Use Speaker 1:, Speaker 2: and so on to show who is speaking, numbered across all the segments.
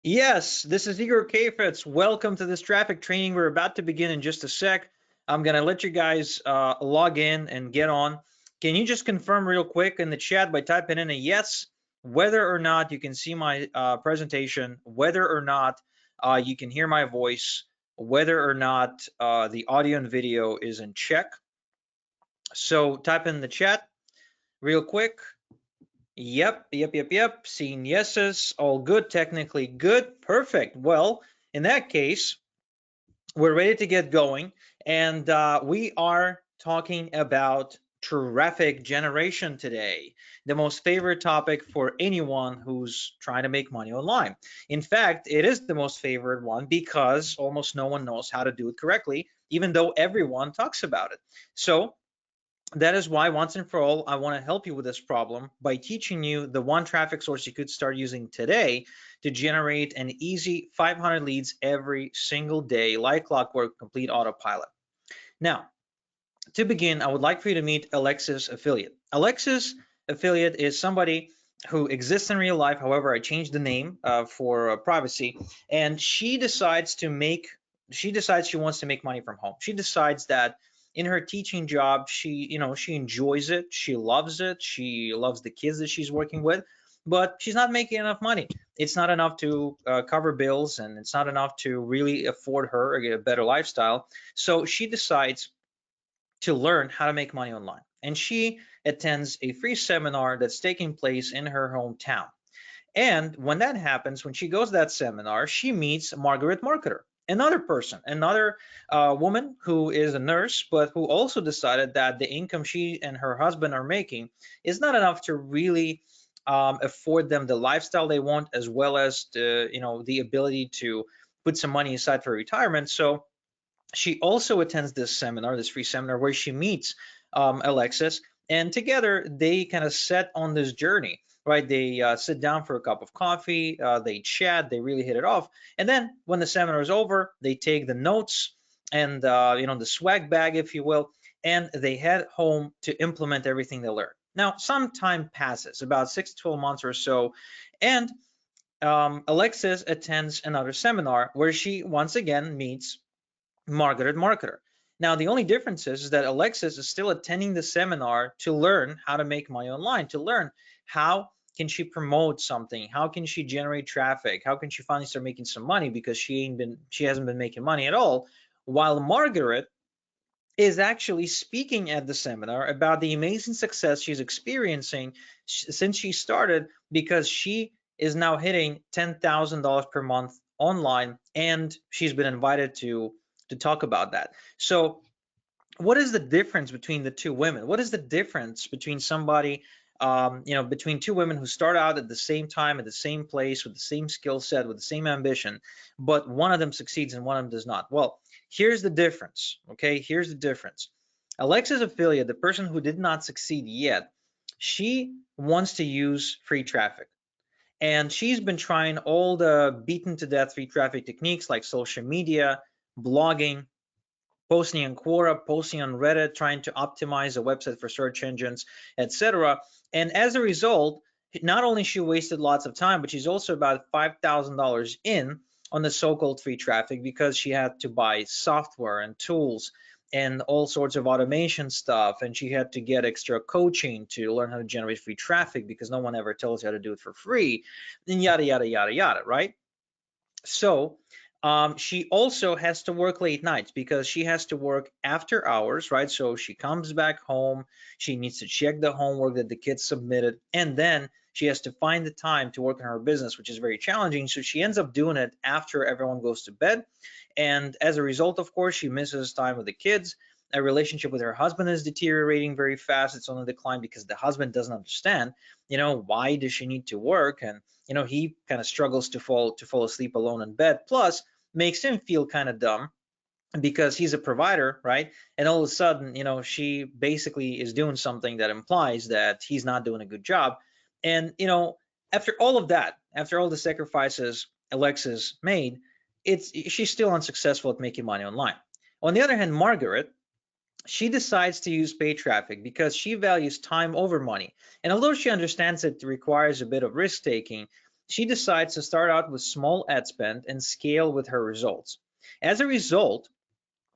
Speaker 1: Yes, this is Igor Kafetz. Welcome to this traffic training. We're about to begin in just a sec. I'm gonna let you guys log in and get on. Can you just confirm real quick in the chat by typing in a yes, whether or not you can see my presentation, whether or not you can hear my voice, whether or not the audio and video is in check. So type in the chat real quick. Yep. Seeing yeses, all good, technically good, perfect. Well, in that case, we're ready to get going, and we are talking about traffic generation today, the most favorite topic for anyone who's trying to make money online. In fact, it is the most favorite one because almost no one knows how to do it correctly, even though everyone talks about it. So that is why, once and for all, I want to help you with this problem by teaching you the one traffic source you could start using today to generate an easy 500 leads every single day, like clockwork, complete autopilot. Now, to begin, I would like for you to meet Alexis Affiliate. Alexis Affiliate is somebody who exists in real life. However, I changed the name for privacy, and she decides she wants to make money from home. She decides that in her teaching job, she enjoys it, she loves the kids that she's working with, but she's not making enough money. It's not enough to cover bills, and it's not enough to really afford her a better lifestyle. So she decides to learn how to make money online. And she attends a free seminar that's taking place in her hometown. And when that happens, when she goes to that seminar, she meets Margaret Marketer, another person, another woman who is a nurse, but who also decided that the income she and her husband are making is not enough to really afford them the lifestyle they want, as well as the ability to put some money aside for retirement. So she also attends this seminar, this free seminar, where she meets Alexis, and together they kind of set on this journey. Right, they sit down for a cup of coffee, they chat, they really hit it off, and then when the seminar is over, they take the notes and the swag bag, if you will, and they head home to implement everything they learned. Now, some time passes, about 6 to 12 months or so, and Alexis attends another seminar where she once again meets Margaret Marketer. Now, the only difference is that Alexis is still attending the seminar to learn how to make money online, to learn how can she promote something, how can she generate traffic, how can she finally start making some money because she hasn't been making money at all, while Margaret is actually speaking at the seminar about the amazing success she's experiencing since she started, because she is now hitting $10,000 per month online, and she's been invited to talk about that. So what is the difference between the two women? What is the difference between somebody, between two women who start out at the same time, at the same place, with the same skill set, with the same ambition, but one of them succeeds and one of them does not? Well, here's the difference. Okay, here's the difference. Alexa's affiliate, the person who did not succeed yet, she wants to use free traffic. And she's been trying all the beaten to death free traffic techniques like social media, blogging, posting on Quora, posting on Reddit, trying to optimize a website for search engines, etc. And as a result, not only she wasted lots of time, but she's also about $5,000 in on the so-called free traffic, because she had to buy software and tools and all sorts of automation stuff, and she had to get extra coaching to learn how to generate free traffic because no one ever tells you how to do it for free, and yada yada yada yada, right? So she also has to work late nights because she has to work after hours, right? So she comes back home, she needs to check the homework that the kids submitted, and then she has to find the time to work on her business, which is very challenging. So she ends up doing it after everyone goes to bed. And as a result, of course, she misses time with the kids. A relationship with her husband is deteriorating very fast. It's on the decline because the husband doesn't understand, why does she need to work? And he kind of struggles to fall asleep alone in bed, plus makes him feel kind of dumb because he's a provider, right? And all of a sudden, she basically is doing something that implies that he's not doing a good job. And after all of that, after all the sacrifices Alexis made, she's still unsuccessful at making money online. On the other hand, Margaret, she decides to use paid traffic because she values time over money. And although she understands it requires a bit of risk taking, she decides to start out with small ad spend and scale with her results. As a result,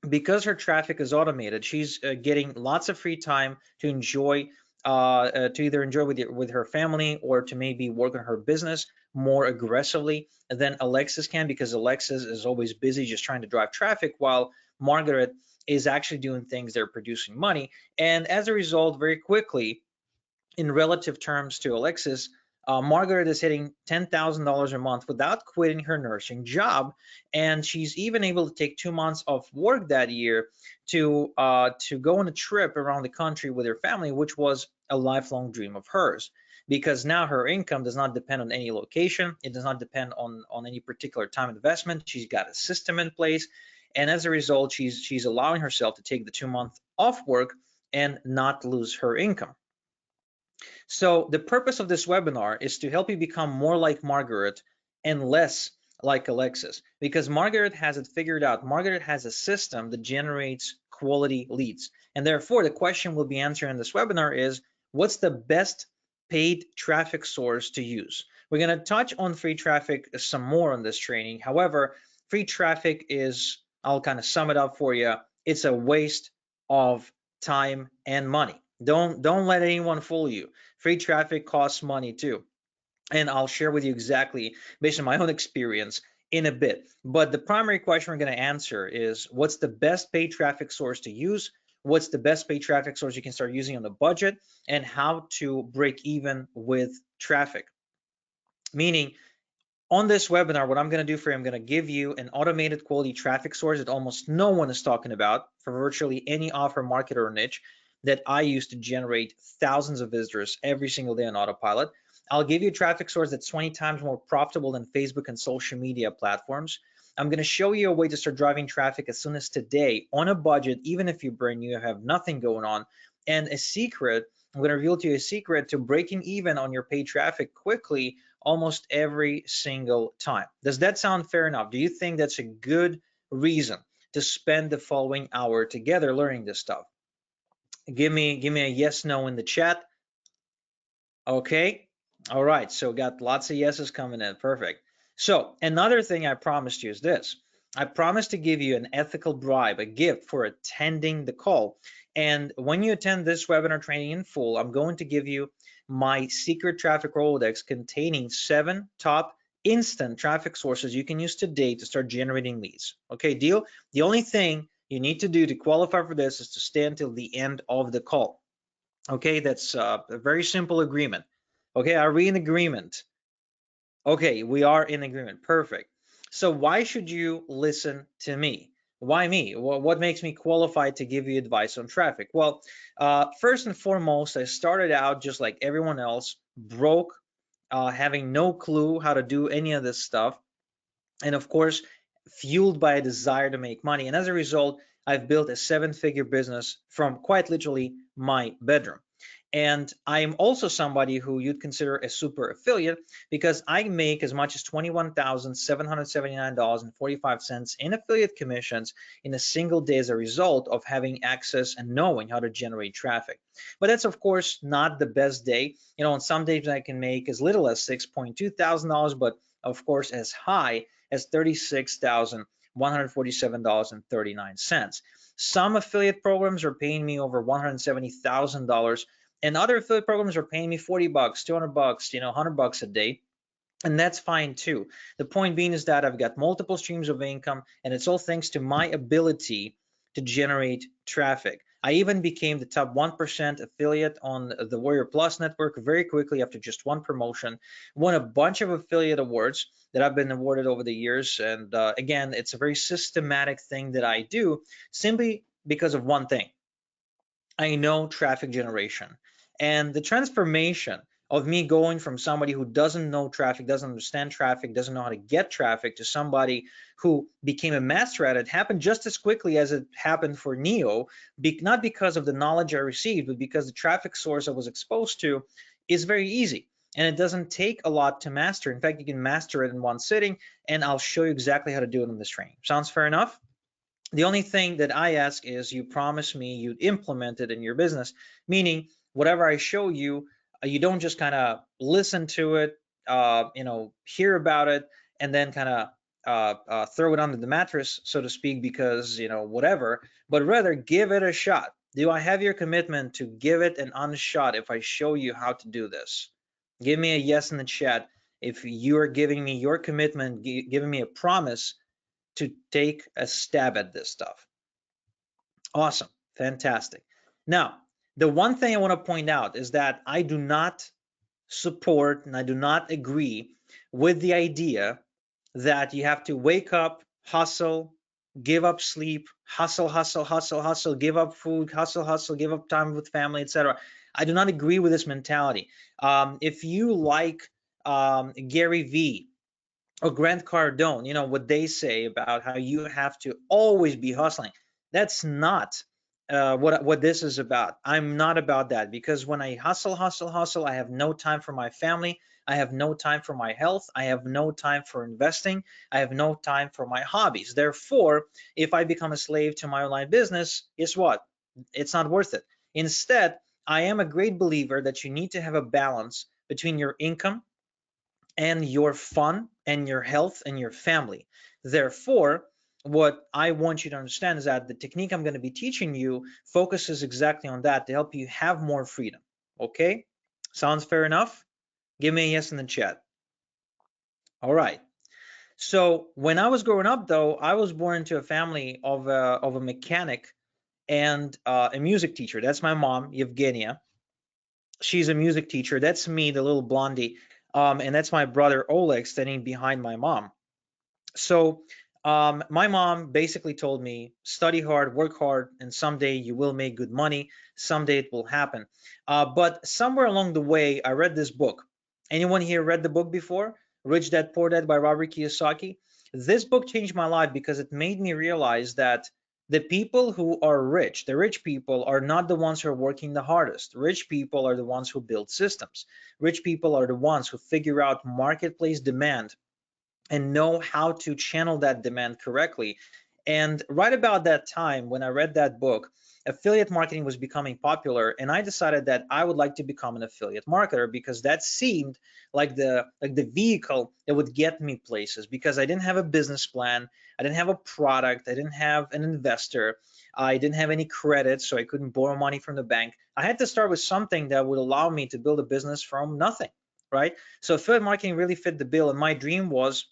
Speaker 1: because her traffic is automated, she's getting lots of free time to enjoy, to either enjoy with her family or to maybe work on her business more aggressively than Alexis can, because Alexis is always busy just trying to drive traffic, while Margaret is actually doing things that are producing money. And as a result, very quickly, in relative terms to Alexis, Margaret is hitting $10,000 a month without quitting her nursing job, and she's even able to take 2 months of work that year to go on a trip around the country with her family, which was a lifelong dream of hers. Because now her income does not depend on any location, it does not depend on any particular time investment. She's got a system in place, and as a result, she's allowing herself to take the 2 month off work and not lose her income. So the purpose of this webinar is to help you become more like Margaret and less like Alexis, because Margaret has it figured out. Margaret has a system that generates quality leads. And therefore, the question we'll be answering in this webinar is, what's the best paid traffic source to use? We're going to touch on free traffic some more on this training. However, free traffic is, I'll kind of sum it up for you, it's a waste of time and money. Don't let anyone fool you. Free traffic costs money too. And I'll share with you exactly based on my own experience in a bit. But the primary question we're going to answer is, what's the best paid traffic source to use? What's the best paid traffic source you can start using on a budget? And how to break even with traffic. Meaning, on this webinar, what I'm going to do for you, I'm going to give you an automated quality traffic source that almost no one is talking about for virtually any offer, market, or niche that I use to generate thousands of visitors every single day on autopilot. I'll give you a traffic source that's 20 times more profitable than Facebook and social media platforms. I'm going to show you a way to start driving traffic as soon as today on a budget, even if you're brand new, have nothing going on. And a secret, I'm going to reveal to you a secret to breaking even on your paid traffic quickly almost every single time. Does that sound fair enough? Do you think that's a good reason to spend the following hour together learning this stuff? Give me a yes, no in the chat. Okay. All right. So got lots of yeses coming in. Perfect. So another thing I promised you is this. I promised to give you an ethical bribe, a gift for attending the call. And when you attend this webinar training in full, I'm going to give you my secret traffic Rolodex containing 7 top instant traffic sources you can use today to start generating leads. Okay, deal? The only thing you need to do to qualify for this is to stay until the end of the call. Okay, that's a very simple agreement. Okay, are we in agreement? Okay, we are in agreement. Perfect. So why should you listen to me? Why me? Well, what makes me qualified to give you advice on traffic? Well, first and foremost, I started out just like everyone else, broke, having no clue how to do any of this stuff. And of course, fueled by a desire to make money. And as a result, I've built a 7-figure business from quite literally my bedroom. And I'm also somebody who you'd consider a super affiliate, because I make as much as $21,779.45 in affiliate commissions in a single day as a result of having access and knowing how to generate traffic. But that's of course not the best day. You know, on some days I can make as little as $6.2 thousand, but of course as high as $36,147.39. Some affiliate programs are paying me over $170,000, and other affiliate programs are paying me 40 bucks, 200 bucks, 100 bucks a day. And that's fine too. The point being is that I've got multiple streams of income, and it's all thanks to my ability to generate traffic. I even became the top 1% affiliate on the Warrior Plus network very quickly after just one promotion. Won a bunch of affiliate awards that I've been awarded over the years. And again, it's a very systematic thing that I do simply because of one thing. I know traffic generation, and the transformation of me going from somebody who doesn't know traffic, doesn't understand traffic, doesn't know how to get traffic, to somebody who became a master at it happened just as quickly as it happened for Neo, not because of the knowledge I received, but because the traffic source I was exposed to is very easy. And it doesn't take a lot to master. In fact, you can master it in one sitting, and I'll show you exactly how to do it in this training. Sounds fair enough? The only thing that I ask is you promise me you'd implement it in your business, meaning whatever I show you, you don't just kind of listen to it, hear about it and then kind of throw it under the mattress, so to speak, because whatever, but rather give it a shot. Do I have your commitment to give it an honest shot if I show you how to do this? Give me a yes in the chat if you are giving me your commitment, giving me a promise to take a stab at this stuff. Awesome. Fantastic. Now, the one thing I want to point out is that I do not support and I do not agree with the idea that you have to wake up, hustle, give up sleep, hustle, hustle, hustle, hustle, give up food, hustle, hustle, give up time with family, etc. I do not agree with this mentality. If you like Gary Vee or Grant Cardone, what they say about how you have to always be hustling. That's not what this is about. I'm not about that, because when I hustle, hustle, hustle, I have no time for my family. I have no time for my health. I have no time for investing. I have no time for my hobbies. Therefore, if I become a slave to my online business, guess what? It's not worth it. Instead, I am a great believer that you need to have a balance between your income and your fun and your health and your family. Therefore, what I want you to understand is that the technique I'm going to be teaching you focuses exactly on that to help you have more freedom. Okay? Sounds fair enough? Give me a yes in the chat. All right. So when I was growing up, though, I was born into a family of a mechanic and a music teacher. That's my mom, Evgenia. She's a music teacher. That's me, the little blondie. And that's my brother Oleg standing behind my mom. So my mom basically told me, study hard, work hard, and someday you will make good money. Someday it will happen. But somewhere along the way, I read this book. Anyone here read the book before? Rich Dad Poor Dad by Robert Kiyosaki. This book changed my life because it made me realize that the people who are rich, the rich people, are not the ones who are working the hardest. Rich people are the ones who build systems. Rich people are the ones who figure out marketplace demand and know how to channel that demand correctly. And right about that time, when I read that book, affiliate marketing was becoming popular, and I decided that I would like to become an affiliate marketer because that seemed like the vehicle that would get me places, because I didn't have a business plan, I didn't have a product, I didn't have an investor, I didn't have any credit, so I couldn't borrow money from the bank. I had to start with something that would allow me to build a business from nothing, right? So affiliate marketing really fit the bill, and my dream was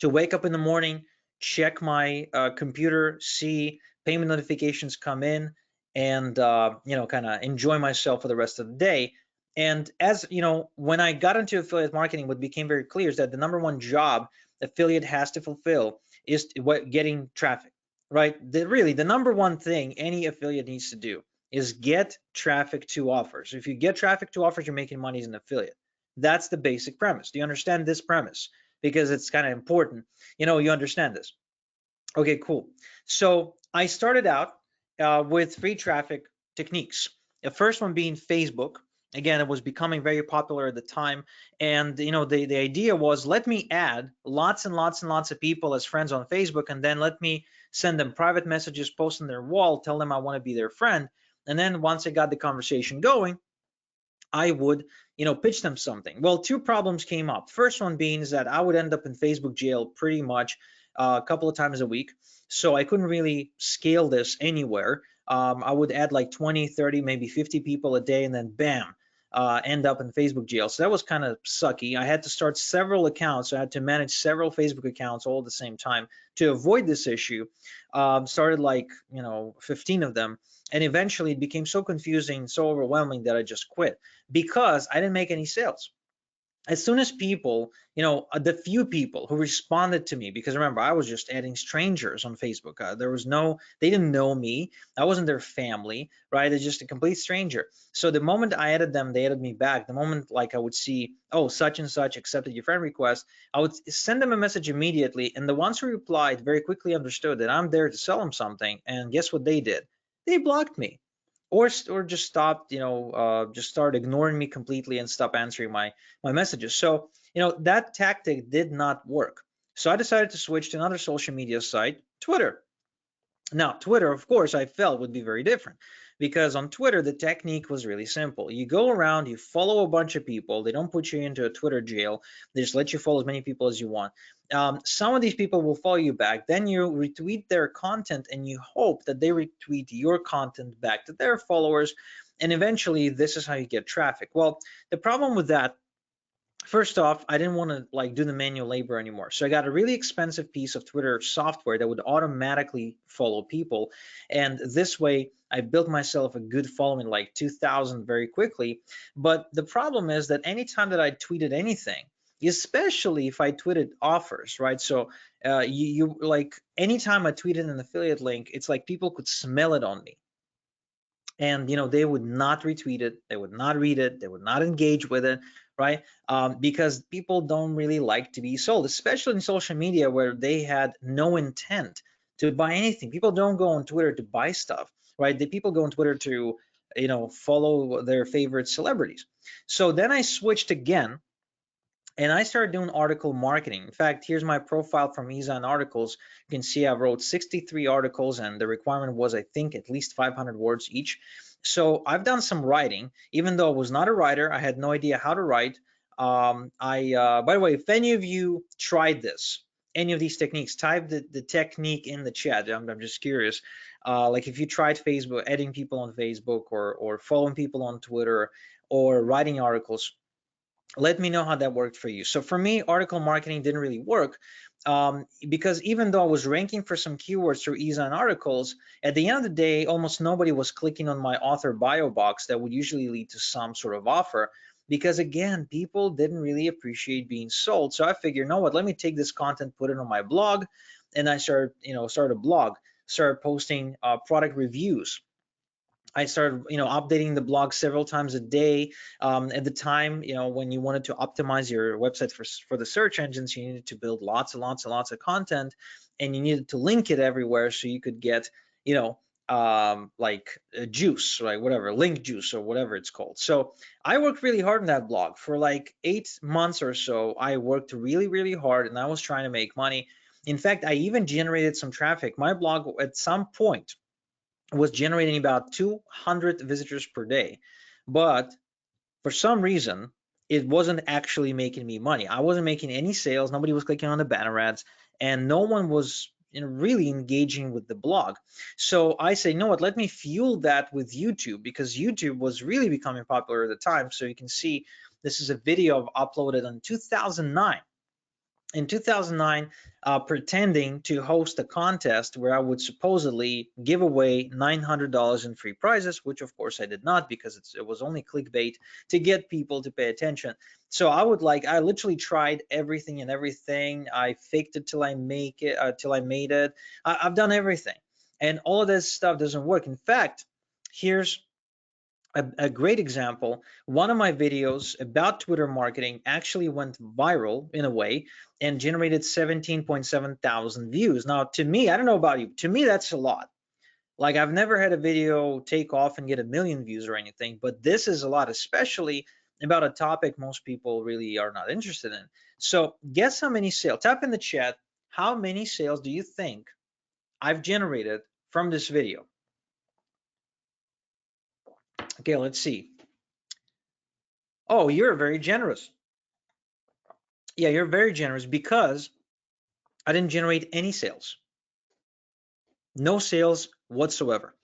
Speaker 1: to wake up in the morning, check my computer, see payment notifications come in, and kind of enjoy myself for the rest of the day. And as you know, when I got into affiliate marketing, what became very clear is that the number one job affiliate has to fulfill is getting traffic, right? Really, the number one thing any affiliate needs to do is get traffic to offers. If you get traffic to offers, you're making money as an affiliate. That's the basic premise. Do you understand this premise? Because it's kind of important. You understand this. Okay, cool. So I started out with free traffic techniques. The first one being Facebook. Again, it was becoming very popular at the time. And the idea was, let me add lots and lots and lots of people as friends on Facebook, and then let me send them private messages, post on their wall, tell them I want to be their friend. And then once I got the conversation going, I would, pitch them something. Well, two problems came up. First one being is that I would end up in Facebook jail pretty much a couple of times a week. So I couldn't really scale this anywhere. I would add like 20, 30, maybe 50 people a day, and then bam, end up in Facebook jail. So that was kind of sucky. I had to start several accounts. So I had to manage several Facebook accounts all at the same time to avoid this issue. Started like, 15 of them. And eventually it became so confusing, so overwhelming that I just quit because I didn't make any sales. As soon as people, the few people who responded to me, because remember, I was just adding strangers on Facebook. They didn't know me. I wasn't their family, right? They're just a complete stranger. So the moment I added them, they added me back. The moment like I would see, oh, such and such accepted your friend request, I would send them a message immediately. And the ones who replied very quickly understood that I'm there to sell them something. And guess what they did? They blocked me or just stopped, just started ignoring me completely and stopped answering my messages. So, that tactic did not work. So I decided to switch to another social media site, Twitter. Now, Twitter, of course, I felt would be very different because on Twitter, the technique was really simple. You go around, you follow a bunch of people. They don't put you into a Twitter jail. They just let you follow as many people as you want. Some of these people will follow you back. Then you retweet their content and you hope that they retweet your content back to their followers. And eventually, this is how you get traffic. Well, the problem with that, first off, I didn't want to like do the manual labor anymore. So I got a really expensive piece of Twitter software that would automatically follow people. And this way I built myself a good following, like 2,000 very quickly. But the problem is that anytime that I tweeted anything, especially if I tweeted offers, right? So you like anytime I tweeted an affiliate link, it's like people could smell it on me, and they would not retweet it, they would not read it, they would not engage with it, right? Because people don't really like to be sold, especially in social media where they had no intent to buy anything. People don't go on Twitter to buy stuff, right? The people go on Twitter to follow their favorite celebrities. So then I switched again and I started doing article marketing. In fact, here's my profile from Ezine Articles. You can see I wrote 63 articles, and the requirement was, I think, at least 500 words each. So I've done some writing, even though I was not a writer. I had no idea how to write. By the way, if any of you tried this, any of these techniques, type the technique in the chat. I'm just curious. Like if you tried Facebook, adding people on Facebook, or following people on Twitter, or writing articles, let me know how that worked for you. So for me, article marketing didn't really work, because even though I was ranking for some keywords through Ezine Articles, at the end of the day, almost nobody was clicking on my author bio box that would usually lead to some sort of offer, because again, people didn't really appreciate being sold. So I figured, you know what, let me take this content, put it on my blog, and I started a blog, started posting product reviews. I started, updating the blog several times a day. At the time, when you wanted to optimize your website for the search engines, you needed to build lots and lots and lots of content, and you needed to link it everywhere so you could get, like juice, right? Whatever, link juice or whatever it's called. So I worked really hard on that blog for like 8 months or so. I worked really, really hard, and I was trying to make money. In fact, I even generated some traffic. My blog at some point was generating about 200 visitors per day, but for some reason it wasn't actually making me money. I wasn't making any sales, nobody was clicking on the banner ads, and no one was really engaging with the blog. So I say, you know what, let me fuel that with YouTube, because YouTube was really becoming popular at the time. So you can see this is a video I've uploaded in 2009. In 2009, pretending to host a contest where I would supposedly give away $900 in free prizes, which of course I did not, because it was only clickbait to get people to pay attention. So I literally tried everything and everything. I faked it till I made it. I've done everything, and all of this stuff doesn't work. In fact, here's a great example. One of my videos about Twitter marketing actually went viral in a way and generated 17.7 thousand views. Now, to me, I don't know about you, to me, that's a lot. Like, I've never had a video take off and get 1 million views or anything, but this is a lot, especially about a topic most people really are not interested in. So guess how many sales, type in the chat, how many sales do you think I've generated from this video? Okay, let's see. Oh, you're very generous. Yeah, you're very generous, because I didn't generate any sales. No sales whatsoever.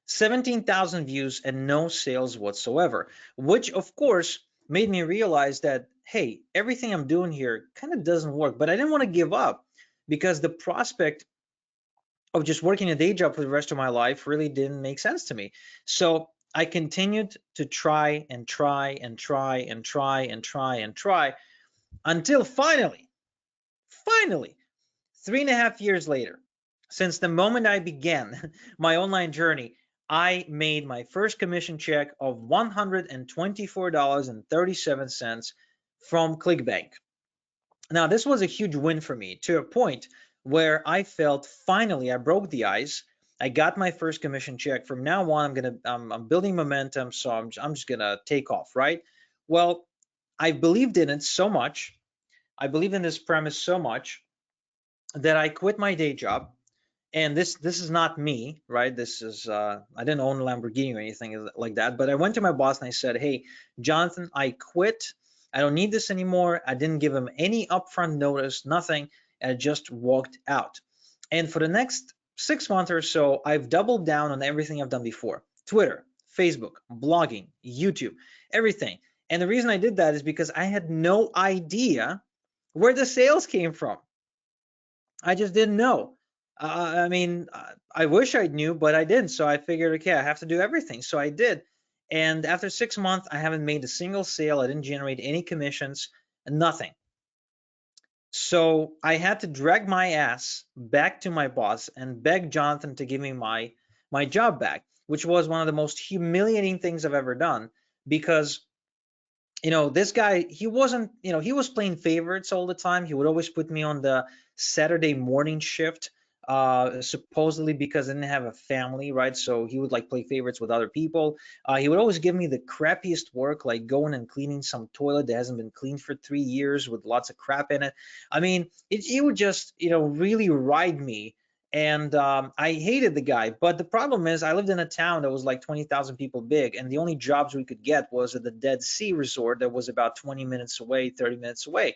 Speaker 1: 17,000 views and no sales whatsoever, which of course made me realize that, hey, everything I'm doing here kind of doesn't work. But I didn't want to give up, because the prospect of just working a day job for the rest of my life really didn't make sense to me. So I continued to try and try and try and try and try and try until finally, 3.5 years later, since the moment I began my online journey, I made my first commission check of $124.37 from ClickBank. Now, this was a huge win for me, to a point where I felt finally I broke the ice. I got my first commission check. From now on, I'm building momentum, so I'm just gonna take off, right? Well, I believed in it so much. I believed in this premise so much that I quit my day job, And this is not me, right? This is I didn't own a Lamborghini or anything like that, but I went to my boss and I said, hey, Jonathan, I quit. I don't need this anymore. I didn't give him any upfront notice, nothing. I just walked out. And for the next 6 months or so, I've doubled down on everything I've done before: Twitter, Facebook, blogging, YouTube, everything. And the reason I did that is because I had no idea where the sales came from. I just didn't know. I mean, I wish I knew, but I didn't. So I figured, okay, I have to do everything. So I did. And after 6 months, I haven't made a single sale. I didn't generate any commissions, nothing. So I had to drag my ass back to my boss and beg Jonathan to give me my job back, which was one of the most humiliating things I've ever done, because this guy, he wasn't, he was playing favorites all the time. He would always put me on the Saturday morning shift, supposedly because I didn't have a family, right? So he would like play favorites with other people. He would always give me the crappiest work, like going and cleaning some toilet that hasn't been cleaned for 3 years with lots of crap in it. I mean, he would just, really ride me. And I hated the guy. But the problem is, I lived in a town that was like 20,000 people big, and the only jobs we could get was at the Dead Sea Resort that was about 20 minutes away, 30 minutes away.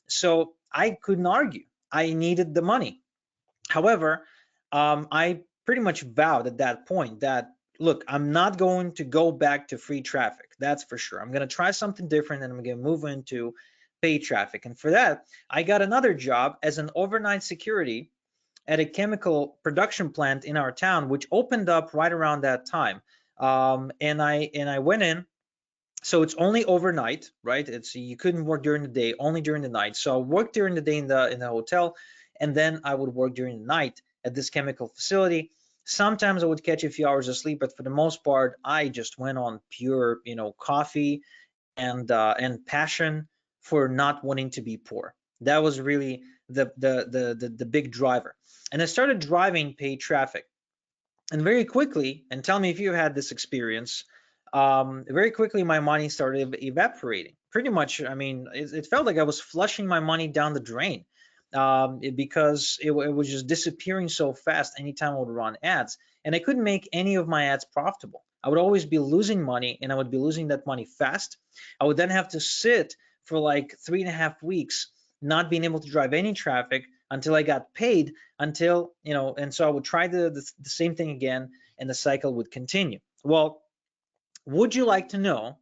Speaker 1: So I couldn't argue. I needed the money. However, I pretty much vowed at that point that, look, I'm not going to go back to free traffic. That's for sure. I'm going to try something different, and I'm going to move into paid traffic. And for that, I got another job as an overnight security at a chemical production plant in our town, which opened up right around that time. And I went in. So it's only overnight, right? It's, you couldn't work during the day, only during the night. So I worked during the day in the hotel, and then I would work during the night at this chemical facility. Sometimes I would catch a few hours of sleep, but for the most part, I just went on pure, coffee and passion for not wanting to be poor. That was really the big driver. And I started driving paid traffic. And very quickly, and tell me if you had this experience, very quickly my money started evaporating. Pretty much, I mean, it felt like I was flushing my money down the drain, because it was just disappearing so fast anytime I would run ads. And I couldn't make any of my ads profitable. I would always be losing money, and I would be losing that money fast. I would then have to sit for like 3.5 weeks not being able to drive any traffic until I got paid, until, and so I would try the same thing again, and the cycle would continue. Well, would you like to know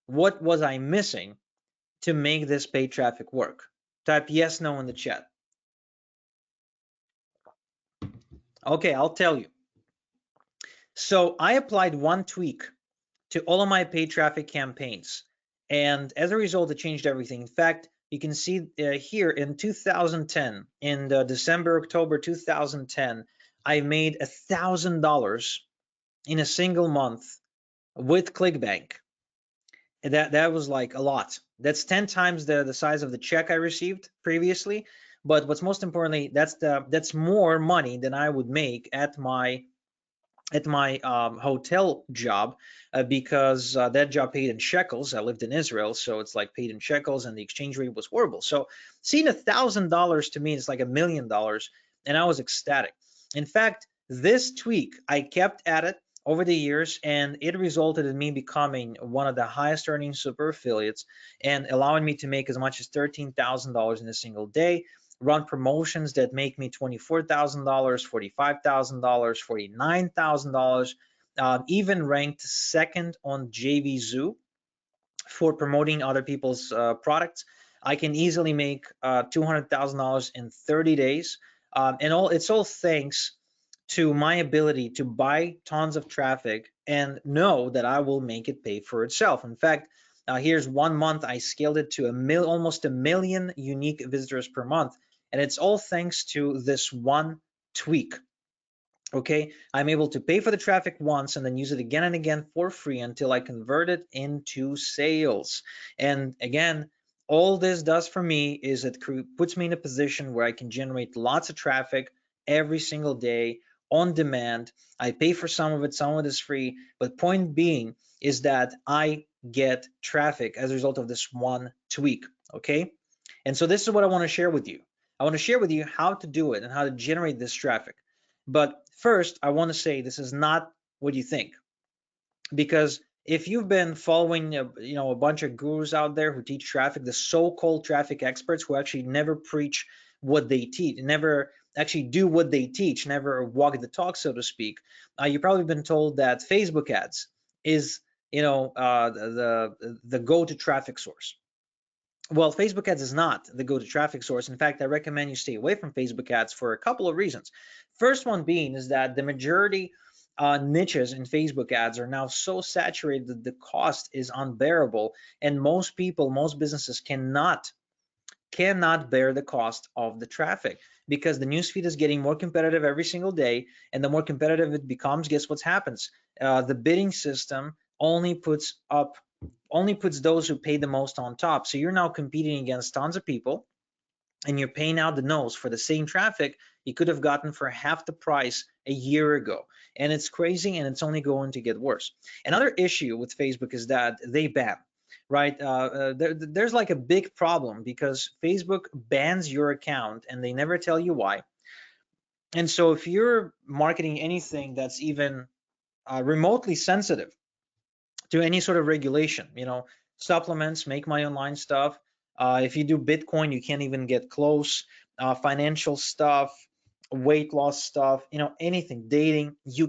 Speaker 1: what was I missing to make this paid traffic work? Type yes, no in the chat. Okay, I'll tell you. So I applied one tweak to all of my paid traffic campaigns, and as a result, it changed everything. In fact, you can see here in 2010, in December, October 2010, I made $1,000 in a single month with ClickBank. That was like a lot. That's 10 times the size of the check I received previously. But what's most importantly, that's more money than I would make at my hotel job, because that job paid in shekels. I lived in Israel, so it's like paid in shekels, and the exchange rate was horrible. So seeing $1,000 to me is like $1,000,000, and I was ecstatic. In fact, this tweak, I kept at it over the years, and it resulted in me becoming one of the highest earning super affiliates, and allowing me to make as much as $13,000 in a single day, run promotions that make me $24,000, $45,000, $49,000, even ranked second on JVZoo for promoting other people's products. I can easily make $200,000 in 30 days. And it's all thanks to my ability to buy tons of traffic and know that I will make it pay for itself. In fact, here's 1 month I scaled it to almost 1 million unique visitors per month, and it's all thanks to this one tweak. Okay, I'm able to pay for the traffic once and then use it again and again for free until I convert it into sales. And again, all this does for me is it puts me in a position where I can generate lots of traffic every single day on demand. I pay for some of it is free, but point being is that I get traffic as a result of this one tweak. Okay, and so this is what I want to share with you. I want to share with you how to do it and how to generate this traffic. But first, I want to say this is not what you think, because if you've been following a bunch of gurus out there who teach traffic, the so-called traffic experts who actually never preach what they teach, never actually do what they teach, never walk the talk, so to speak, you've probably been told that Facebook ads is the go-to traffic source. Well, Facebook ads is not the go-to traffic source. In fact, I recommend you stay away from Facebook ads for a couple of reasons. First one being is that the majority niches in Facebook ads are now so saturated that the cost is unbearable, and most people, most businesses cannot bear the cost of the traffic, because the newsfeed is getting more competitive every single day, and the more competitive it becomes, guess what happens? The bidding system only puts those who pay the most on top. So you're now competing against tons of people, and you're paying out the nose for the same traffic you could have gotten for half the price a year ago. And it's crazy, and it's only going to get worse. Another issue with Facebook is that they ban, right? There's like a big problem because Facebook bans your account and they never tell you why. And so if you're marketing anything that's even remotely sensitive to any sort of regulation, supplements, make money online stuff. If you do Bitcoin, you can't even get close. Financial stuff, weight loss stuff, anything, dating, you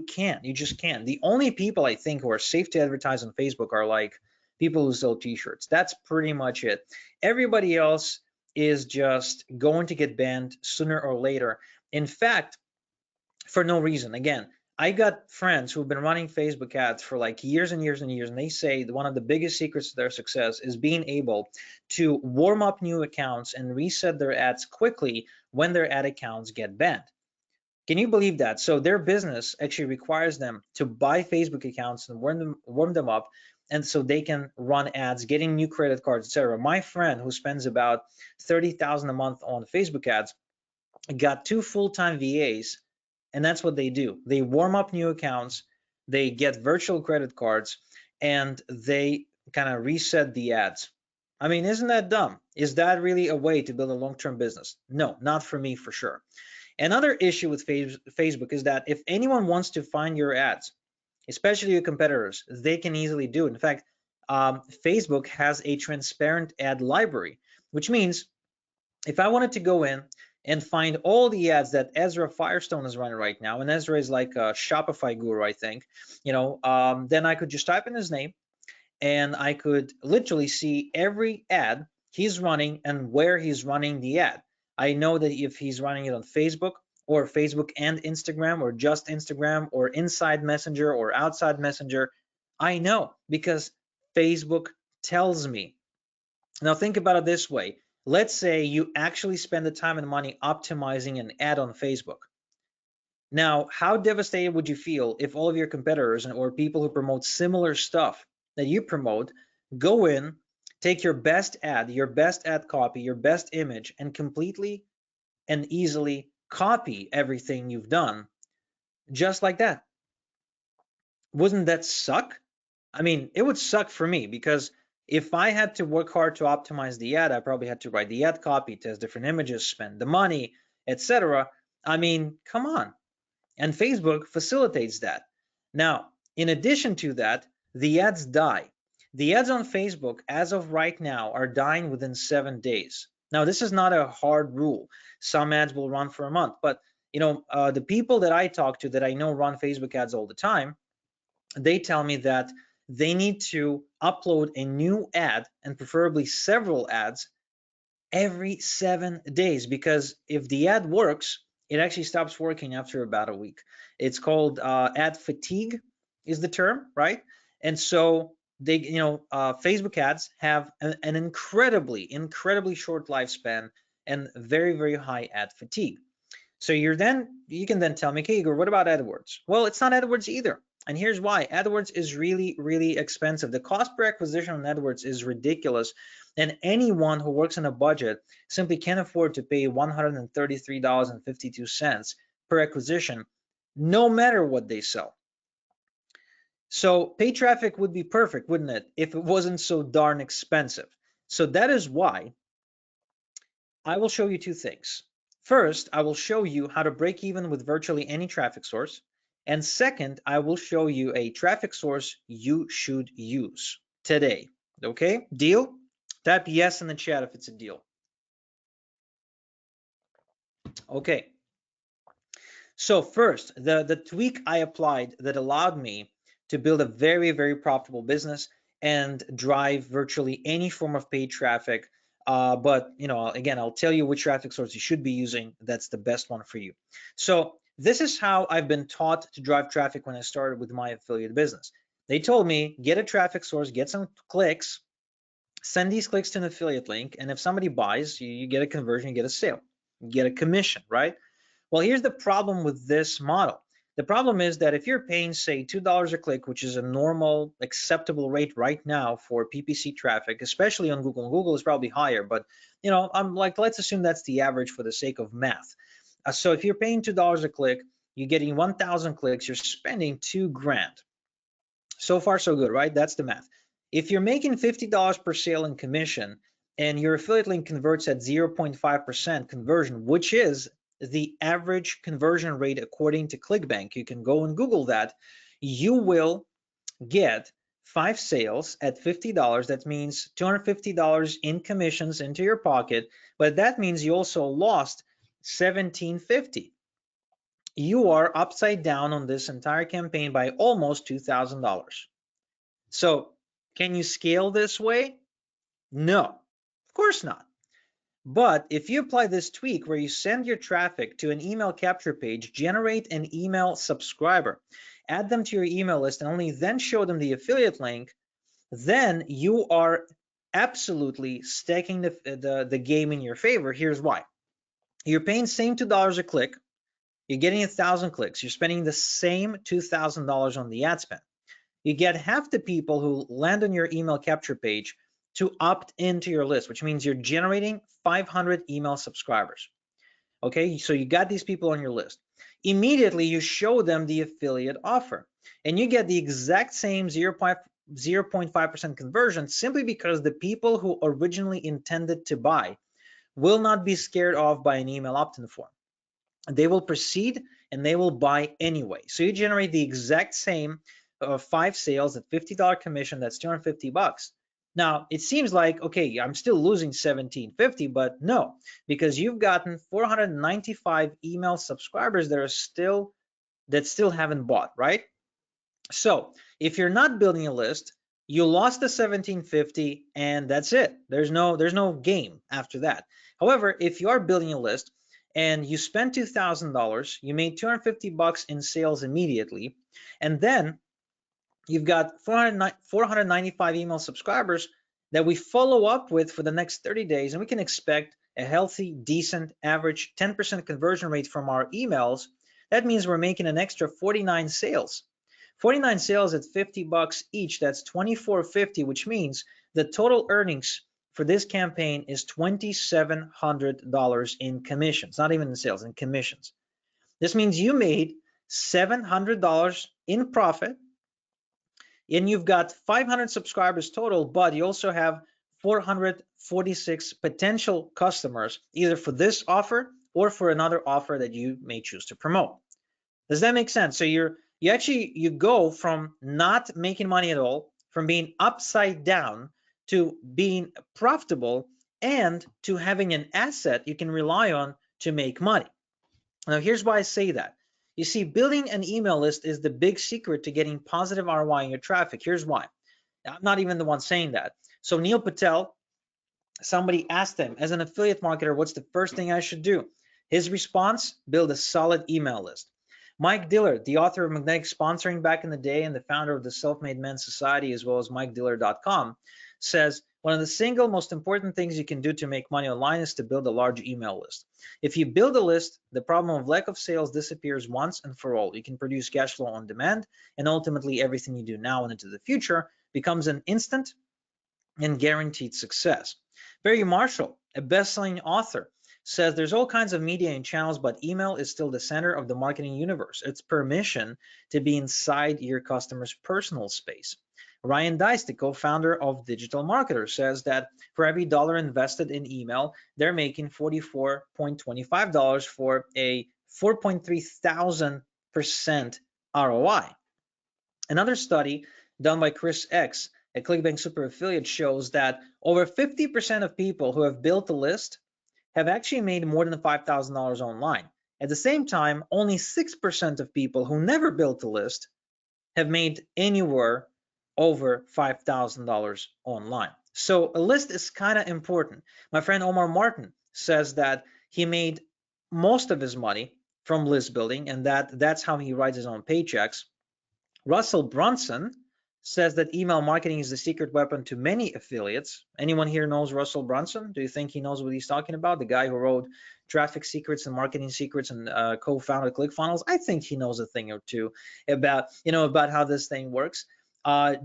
Speaker 1: just can't. The only people I think who are safe to advertise on Facebook are like people who sell t-shirts. That's pretty much it. Everybody else is just going to get banned sooner or later. In fact, for no reason. Again, I got friends who've been running Facebook ads for like years and years and years, and they say that one of the biggest secrets to their success is being able to warm up new accounts and reset their ads quickly when their ad accounts get banned. Can you believe that? So their business actually requires them to buy Facebook accounts and warm them up, and so they can run ads, getting new credit cards, etc. My friend who spends about $30,000 a month on Facebook ads got 2 full-time VAs, and that's what they do. They warm up new accounts, they get virtual credit cards, and they kind of reset the ads. I mean, isn't that dumb? Is that really a way to build a long-term business? No, not for me, for sure. Another issue with Facebook is that if anyone wants to find your ads, especially your competitors, they can easily do it. In fact, Facebook has a transparent ad library, which means if I wanted to go in and find all the ads that Ezra Firestone is running right now, and Ezra is like a Shopify guru, I think, then I could just type in his name, and I could literally see every ad he's running and where he's running the ad. I know that if he's running it on Facebook, or Facebook and Instagram, or just Instagram, or inside Messenger or outside Messenger, I know because Facebook tells me. Now think about it this way. Let's say you actually spend the time and money optimizing an ad on Facebook. Now, how devastated would you feel if all of your competitors or people who promote similar stuff that you promote go in, take your best ad copy, your best image, and completely and easily copy everything you've done just like that? Wouldn't that suck? I mean, it would suck for me because if I had to work hard to optimize the ad, I probably had to write the ad copy, test different images, spend the money, etc. I mean, come on. And Facebook facilitates that. Now, in addition to that, the ads die. The ads on Facebook, as of right now, are dying within 7 days. Now, this is not a hard rule. Some ads will run for a month, but the people that I talk to that I know run Facebook ads all the time, they tell me that they need to upload a new ad, and preferably several ads, every 7 days, because if the ad works, it actually stops working after about a week. It's called ad fatigue is the term, right? And so they, Facebook ads have an incredibly short lifespan and very, very high ad fatigue. So you can then tell me, okay, Igor, what about AdWords? Well, it's not AdWords either. And here's why. AdWords is really, really expensive. The cost per acquisition on AdWords is ridiculous. And anyone who works on a budget simply can't afford to pay $133.52 per acquisition, no matter what they sell. So paid traffic would be perfect, wouldn't it, if it wasn't so darn expensive? So that is why I will show you two things. First, I will show you how to break even with virtually any traffic source. And second, I will show you a traffic source you should use today. Okay, deal? Type yes in the chat if it's a deal. Okay, so first, the tweak I applied that allowed me to build a very, very profitable business and drive virtually any form of paid traffic. But again, I'll tell you which traffic source you should be using. That's the best one for you. So this is how I've been taught to drive traffic when I started with my affiliate business. They told me, get a traffic source, get some clicks, send these clicks to an affiliate link, and if somebody buys, you get a conversion, you get a sale, you get a commission, right? Well, here's the problem with this model. The problem is that if you're paying, say, $2 a click, which is a normal, acceptable rate right now for PPC traffic, especially on Google. Google is probably higher, but I'm like, let's assume that's the average for the sake of math. So if you're paying $2 a click, you're getting 1,000 clicks, you're spending $2,000. So far, so good, right? That's the math. If you're making $50 per sale in commission and your affiliate link converts at 0.5% conversion, which is the average conversion rate according to ClickBank, you can go and Google that, you will get 5 sales at $50. That means $250 in commissions into your pocket, but that means you also lost $1,750. You are upside down on this entire campaign by almost $2,000. So can you scale this way? No, of course not. But if you apply this tweak where you send your traffic to an email capture page, generate an email subscriber, add them to your email list, and only then show them the affiliate link, then you are absolutely staking the game in your favor. Here's why. You're paying same $2 a click. You're getting 1,000 clicks. You're spending the same $2,000 on the ad spend. You get half the people who land on your email capture page to opt into your list, which means you're generating 500 email subscribers. Okay, so you got these people on your list. Immediately, you show them the affiliate offer, and you get the exact same 0.5% conversion simply because the people who originally intended to buy will not be scared off by an email opt-in form. They will proceed and they will buy anyway. So you generate the exact same 5 sales at $50 commission. That's $250. Now it seems like, okay, I'm still losing $1,750, but no, because you've gotten 495 email subscribers that still haven't bought, right? So if you're not building a list, you lost the $1,750 and that's it. There's no game after that. However, if you are building a list and you spend $2,000, you made $250 in sales immediately, and then you've got 495 email subscribers that we follow up with for the next 30 days, and we can expect a healthy, decent, average 10% conversion rate from our emails. That means we're making an extra 49 sales. 49 sales at $50 each, that's $2,450, which means the total earnings for this campaign is $2,700 in commissions, not even in sales, in commissions. This means you made $700 in profit, and you've got 500 subscribers total, but you also have 446 potential customers, either for this offer or for another offer that you may choose to promote. Does that make sense? So you go from not making money at all, from being upside down, to being profitable and to having an asset you can rely on to make money. Now, here's why I say that. You see, building an email list is the big secret to getting positive ROI in your traffic. Here's why. I'm not even the one saying that. So Neil Patel, somebody asked him, as an affiliate marketer, what's the first thing I should do? His response, build a solid email list. Mike Diller, the author of Magnetic Sponsoring back in the day and the founder of the Self-Made Men Society, as well as MikeDiller.com, says, one of the single most important things you can do to make money online is to build a large email list. If you build a list, the problem of lack of sales disappears once and for all. You can produce cash flow on demand, and ultimately everything you do now and into the future becomes an instant and guaranteed success. Barry Marshall, a best-selling author, says there's all kinds of media and channels, but email is still the center of the marketing universe. It's permission to be inside your customer's personal space. Ryan Deiss, the co-founder of Digital Marketer, says that for every dollar invested in email, they're making $44.25 for a 4.3,000% ROI. Another study done by Chris X, a ClickBank super affiliate, shows that over 50% of people who have built a list have actually made more than $5,000 online. At the same time, only 6% of people who never built a list have made anywhere over $5,000 online. So a list is kind of important. My friend Omar Martin says that he made most of his money from list building, and that's how he writes his own paychecks. Russell Brunson says that email marketing is the secret weapon to many affiliates. Anyone here knows Russell Brunson? Do you think he knows what he's talking about? The guy who wrote Traffic Secrets and Marketing Secrets and co-founded ClickFunnels. I think he knows a thing or two about how this thing works.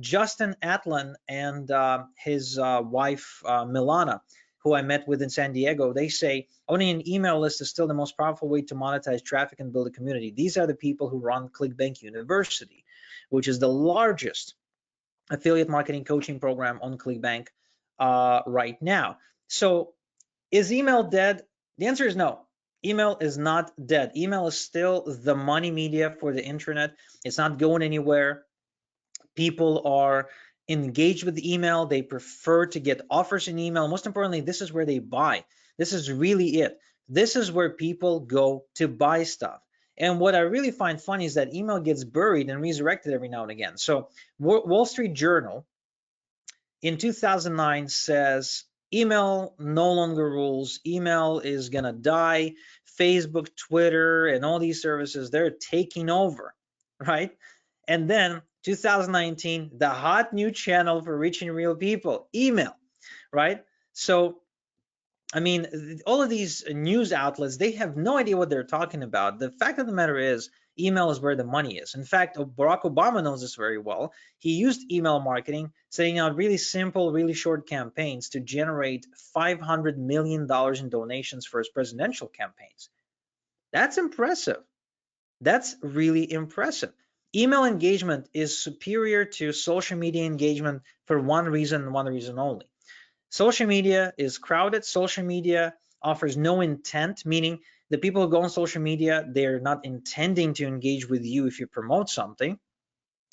Speaker 1: Justin Atlan and his wife Milana, who I met with in San Diego, they say owning an email list is still the most powerful way to monetize traffic and build a community. These are the people who run ClickBank University, which is the largest affiliate marketing coaching program on ClickBank right now. So is email dead? The answer is no. Email is not dead. Email is still the money media for the internet. It's not going anywhere. People are engaged with email. They prefer to get offers in email. Most importantly, this is where they buy. This is really it. This is where people go to buy stuff. And what I really find funny is that email gets buried and resurrected every now and again. So Wall Street Journal in 2009 says email no longer rules. Email is going to die. Facebook, Twitter, and all these services, they're taking over, right? And then 2019, the hot new channel for reaching real people, email, right? So I mean, all of these news outlets, they have no idea what they're talking about. The fact of the matter is, email is where the money is. In fact, Barack Obama knows this very well. He used email marketing, setting out really simple, really short campaigns to generate $500 million in donations for his presidential campaigns. That's impressive. That's really impressive. Email engagement is superior to social media engagement for one reason only. Social media is crowded. Social media offers no intent, meaning the people who go on social media, they're not intending to engage with you if you promote something.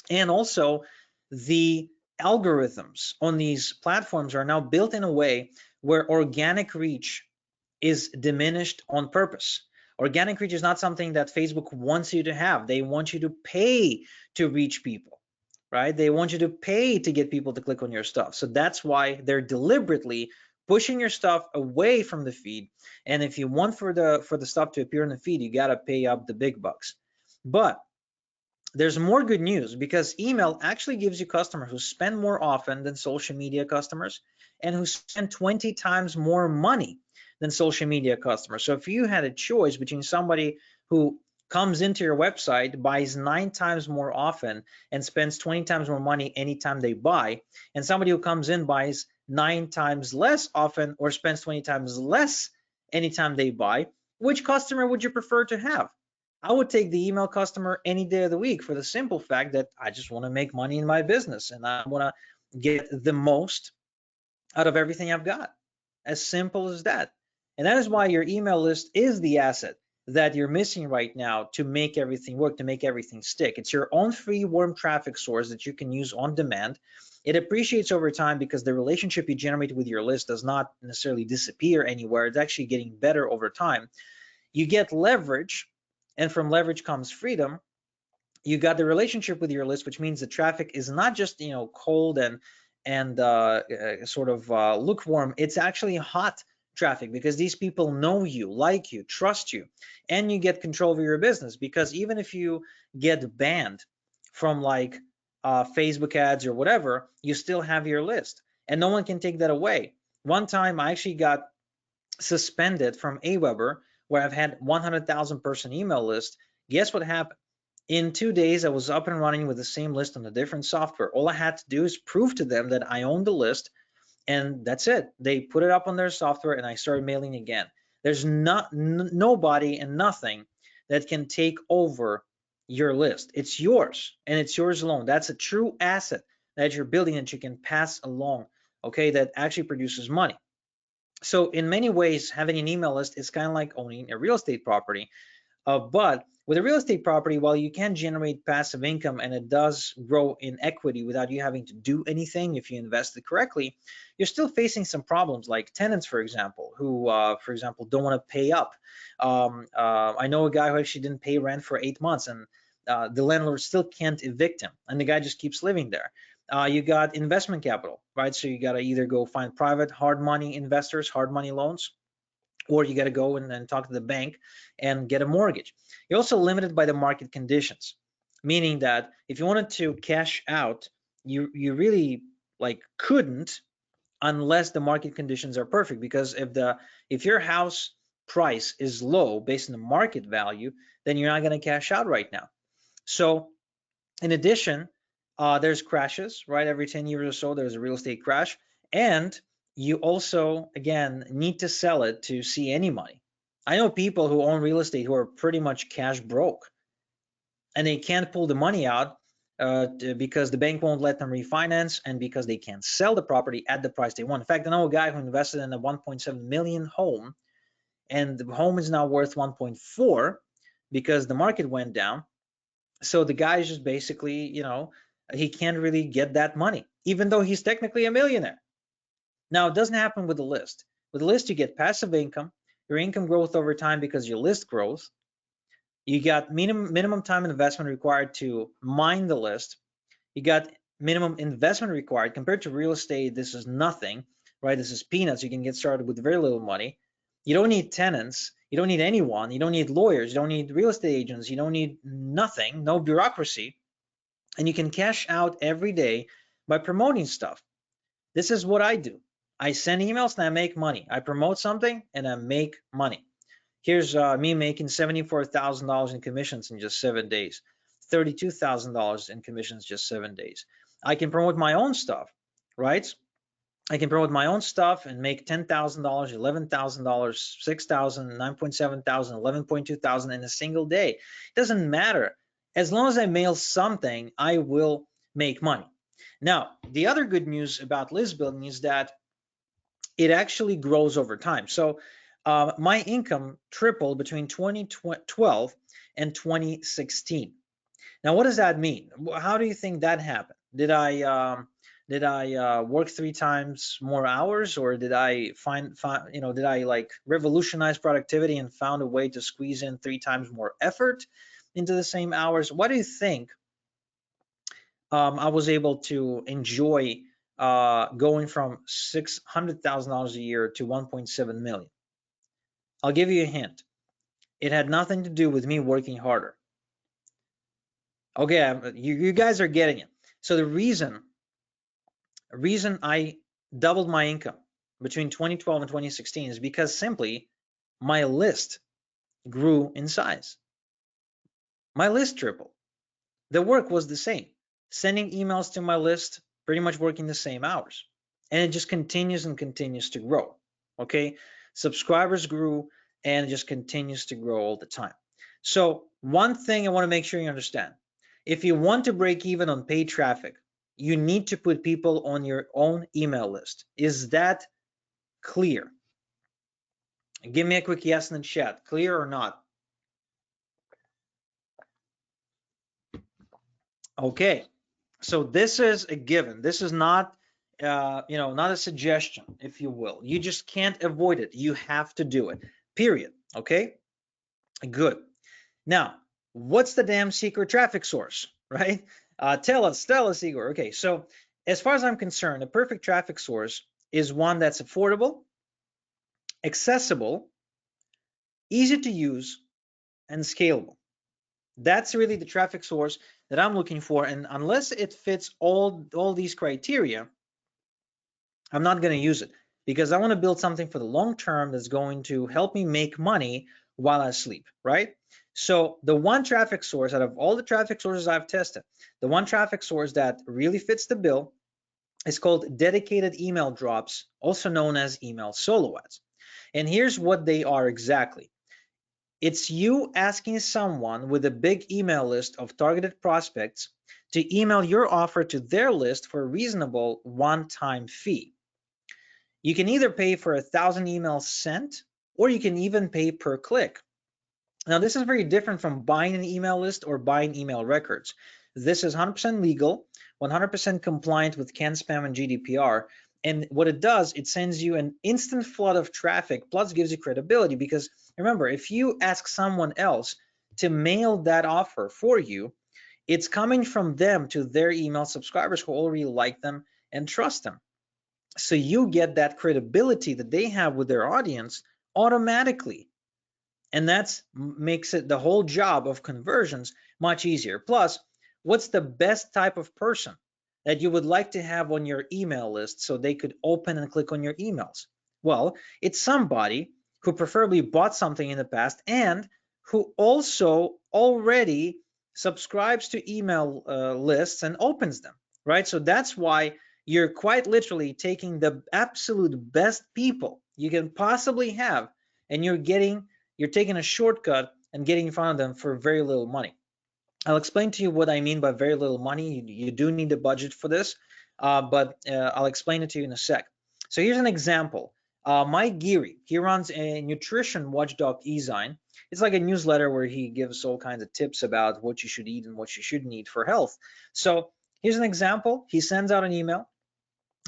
Speaker 1: And also, the algorithms on these platforms are now built in a way where organic reach is diminished on purpose. Organic reach is not something that Facebook wants you to have. They want you to pay to reach people, right? They want you to pay to get people to click on your stuff. So that's why they're deliberately pushing your stuff away from the feed. And if you want for the stuff to appear in the feed, you got to pay up the big bucks. But there's more good news, because email actually gives you customers who spend more often than social media customers and who spend 20 times more money than social media customers. So if you had a choice between somebody who comes into your website, buys 9 times more often, and spends 20 times more money anytime they buy, and somebody who comes in, buys 9 times less often, or spends 20 times less anytime they buy, which customer would you prefer to have? I would take the email customer any day of the week, for the simple fact that I just want to make money in my business and I want to get the most out of everything I've got. As simple as that. And that is why your email list is the asset that you're missing right now to make everything work, to make everything stick. It's your own free warm traffic source that you can use on demand. It appreciates over time because the relationship you generate with your list does not necessarily disappear anywhere. It's actually getting better over time. You get leverage, and from leverage comes freedom. You got the relationship with your list, which means the traffic is not just cold and sort of lukewarm. It's actually hot traffic, because these people know you, like you, trust you, and you get control over your business. Because even if you get banned from like Facebook ads or whatever, you still have your list, and no one can take that away. One time I actually got suspended from Aweber, where I've had 100,000 person email list. Guess what happened? In 2 days, I was up and running with the same list on a different software. All I had to do is prove to them that I own the list, and that's it. They put it up on their software, and I started mailing again. There's nobody and nothing that can take over your list. It's yours, and it's yours alone. That's a true asset that you're building that you can pass along, okay, that actually produces money. So in many ways, having an email list is kind of like owning a real estate property. But with a real estate property, while you can generate passive income and it does grow in equity without you having to do anything if you invest it correctly, you're still facing some problems like tenants, for example, who, for example, don't want to pay up. I know a guy who actually didn't pay rent for 8 months, and the landlord still can't evict him, and the guy just keeps living there. You got investment capital, right? So you got to either go find private hard money investors, hard money loans, or you got to go and talk to the bank and get a mortgage. You're also limited by the market conditions, meaning that if you wanted to cash out, you really like couldn't unless the market conditions are perfect. Because if your house price is low based on the market value, then you're not going to cash out right now. So in addition, there's crashes, right? Every 10 years or so, there's a real estate crash. And you also, again, need to sell it to see any money. I know people who own real estate who are pretty much cash broke, and they can't pull the money out because the bank won't let them refinance, and because they can't sell the property at the price they want. In fact, I know a guy who invested in a 1.7 million home, and the home is now worth 1.4 because the market went down. So the guy is just basically, he can't really get that money, even though he's technically a millionaire. Now, it doesn't happen with the list. With the list, you get passive income, your income growth over time because your list grows. You got minimum time investment required to mine the list. You got minimum investment required. Compared to real estate, this is nothing, right? This is peanuts. You can get started with very little money. You don't need tenants. You don't need anyone. You don't need lawyers. You don't need real estate agents. You don't need nothing, no bureaucracy. And you can cash out every day by promoting stuff. This is what I do. I send emails and I make money. I promote something and I make money. Here's me making $74,000 in commissions in just 7 days, $32,000 in commissions just 7 days. I can promote my own stuff, right? I can promote my own stuff and make $10,000, $11,000, $6,000, $9.7 thousand, $11.2 thousand in a single day. It doesn't matter. As long as I mail something, I will make money. Now, the other good news about list building is that it actually grows over time. So my income tripled between 2012 and 2016. Now, what does that mean? How do you think that happened? Did I work 3 times more hours, or did I did I like revolutionize productivity and found a way to squeeze in 3 times more effort into the same hours? What do you think I was able to enjoy going from $600,000 a year to 1.7 million? I'll give you a hint. It had nothing to do with me working harder. Okay, you guys are getting it. So the reason I doubled my income between 2012 and 2016 is because simply my list grew in size. My list tripled. The work was the same. Sending emails to my list, pretty much working the same hours. And it just continues and continues to grow. Okay, subscribers grew and it just continues to grow all the time. So one thing I want to make sure you understand, if you want to break even on paid traffic, you need to put people on your own email list. Is that clear? Give me a quick yes in the chat. Clear or not? Okay, so this is a given. This is not, not a suggestion, if you will. You just can't avoid it. You have to do it, period. Okay, good. Now, what's the damn secret traffic source, right? Tell us, Igor. Okay, so as far as I'm concerned, a perfect traffic source is one that's affordable, accessible, easy to use, and scalable. That's really the traffic source that I'm looking for. And unless it fits all these criteria, I'm not going to use it, because I want to build something for the long term that's going to help me make money while I sleep, right? So the one traffic source out of all the traffic sources I've tested, the one traffic source that really fits the bill is called dedicated email drops, also known as email solo ads. And here's what they are exactly. It's you asking someone with a big email list of targeted prospects to email your offer to their list for a reasonable one-time fee. You can either pay for 1,000 emails sent, or you can even pay per click. Now, this is very different from buying an email list or buying email records. This is 100% legal, 100% compliant with CAN-SPAM and GDPR. And what it does, it sends you an instant flood of traffic, plus gives you credibility. Because remember, if you ask someone else to mail that offer for you, it's coming from them to their email subscribers who already like them and trust them. So you get that credibility that they have with their audience automatically. And that makes it the whole job of conversions much easier. Plus, what's the best type of person that you would like to have on your email list so they could open and click on your emails? Well, it's somebody who preferably bought something in the past and who also already subscribes to email lists and opens them, right? So that's why you're quite literally taking the absolute best people you can possibly have, and you're taking a shortcut and getting in front of them for very little money. I'll explain to you what I mean by very little money. You do need a budget for this, but I'll explain it to you in a sec. So here's an example. Mike Geary, he runs a nutrition watchdog e-zine. It's like a newsletter where he gives all kinds of tips about what you should eat and what you shouldn't eat for health. So here's an example. He sends out an email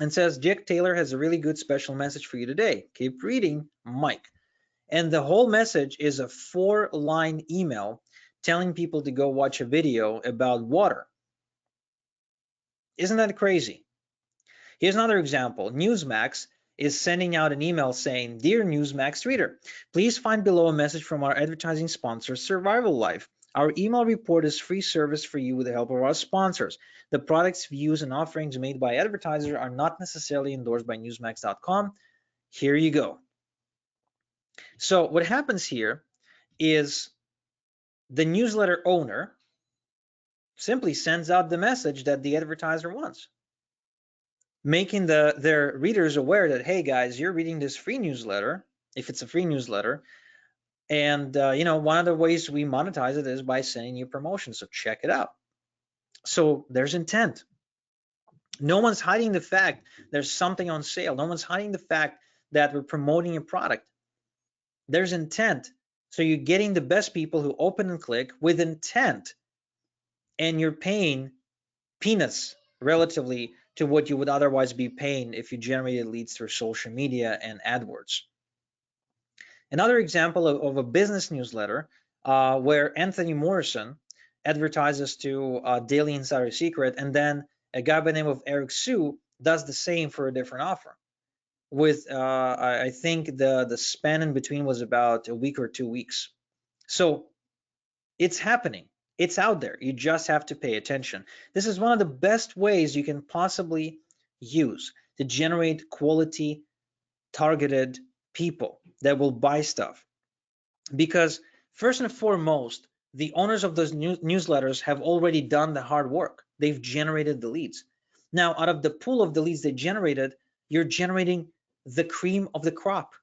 Speaker 1: and says, Jack Taylor has a really good special message for you today. Keep reading, Mike. And the whole message is a 4-line email telling people to go watch a video about water. Isn't that crazy? Here's another example. Newsmax is sending out an email saying, Dear Newsmax reader, please find below a message from our advertising sponsor, Survival Life. Our email report is free service for you with the help of our sponsors. The products, views, and offerings made by advertisers are not necessarily endorsed by Newsmax.com. Here you go. So what happens here is the newsletter owner simply sends out the message that the advertiser wants, making their readers aware that, hey guys, you're reading this free newsletter, if it's a free newsletter, and one of the ways we monetize it is by sending you promotions, so check it out. So there's intent. No one's hiding the fact there's something on sale. No one's hiding the fact that we're promoting a product. There's intent. So you're getting the best people who open and click with intent, and you're paying peanuts relatively to what you would otherwise be paying if you generated leads through social media and AdWords. Another example of a business newsletter where Anthony Morrison advertises to Daily Insider Secret, and then a guy by the name of Eric Sue does the same for a different offer. With I think the span in between was about a week or 2 weeks. So it's happening. It's out there. You just have to pay attention. This is one of the best ways you can possibly use to generate quality, targeted people that will buy stuff. Because first and foremost, the owners of those newsletters have already done the hard work. They've generated the leads. Now, out of the pool of the leads they generated, you're generating the cream of the crop.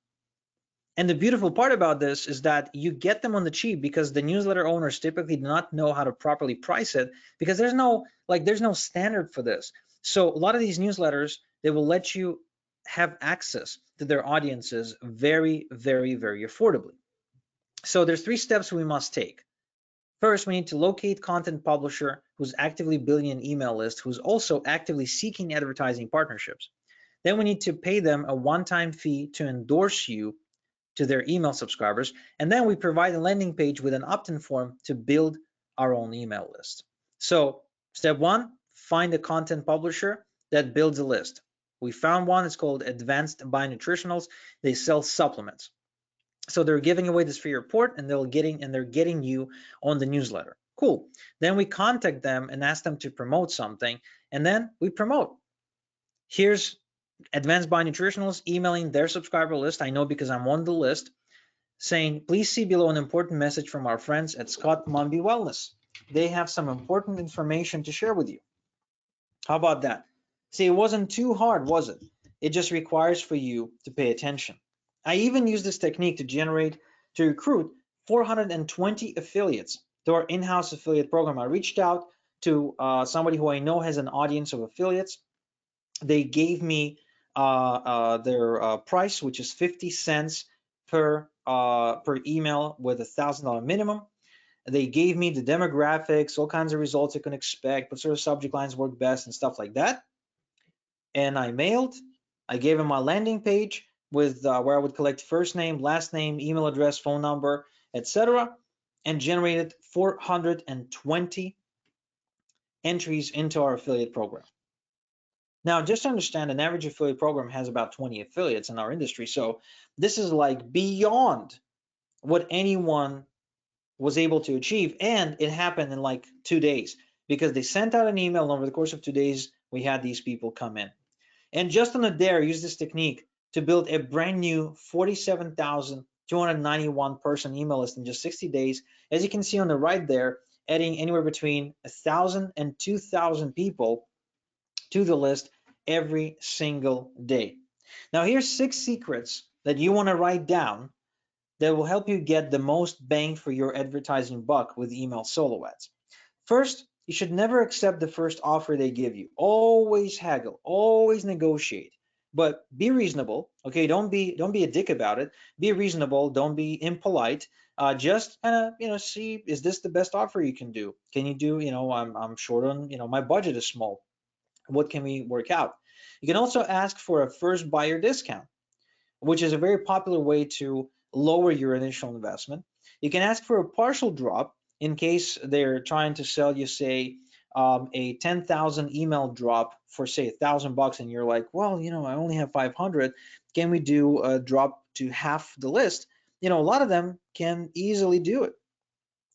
Speaker 1: And the beautiful part about this is that you get them on the cheap, because the newsletter owners typically do not know how to properly price it, because there's no standard for this. So a lot of these newsletters, they will let you have access to their audiences very, very, very affordably. So there's 3 steps we must take. First, we need to locate content publisher who's actively building an email list, who's also actively seeking advertising partnerships. Then we need to pay them a one-time fee to endorse you to their email subscribers. And then we provide a landing page with an opt-in form to build our own email list. So step 1, find a content publisher that builds a list. We found one. It's called Advanced Bionutritionals. They sell supplements. So they're giving away this free report, and they're getting you on the newsletter. Cool. Then we contact them and ask them to promote something, and then we promote. Here's Advanced Bionutritionals emailing their subscriber list. I know because I'm on the list, saying, please see below an important message from our friends at Scott Mumby Wellness. They have some important information to share with you. How about that? See, it wasn't too hard, was it? It just requires for you to pay attention. I even use this technique to recruit 420 affiliates to our in-house affiliate program. I reached out to somebody who I know has an audience of affiliates. They gave me their price, which is 50 cents per email with $1,000 minimum. They gave me the demographics, all kinds of results you can expect, what sort of subject lines work best and stuff like that. And I mailed. I gave them my landing page with where I would collect first name, last name, email address, phone number, etc., and generated 420 entries into our affiliate program. Now, just to understand, an average affiliate program has about 20 affiliates in our industry. So this is like beyond what anyone was able to achieve. And it happened in like 2 days because they sent out an email, and over the course of 2 days, we had these people come in. And just on a dare, use this technique to build a brand new 47,291 person email list in just 60 days. As you can see on the right there, adding anywhere between 1,000 and 2,000 people to the list every single day. Now here's 6 secrets that you want to write down that will help you get the most bang for your advertising buck with email solo ads. First, you should never accept the first offer they give you. Always haggle, always negotiate, but be reasonable. Okay, don't be a dick about it. Be reasonable. Don't be impolite. Just kind of see, is this the best offer you can do? Can you do, I'm short on, my budget is small. What can we work out? You can also ask for a first buyer discount, which is a very popular way to lower your initial investment. You can ask for a partial drop in case they're trying to sell you, say, a 10,000 email drop for say $1,000, and you're like, well, I only have 500. Can we do a drop to half the list? A lot of them can easily do it.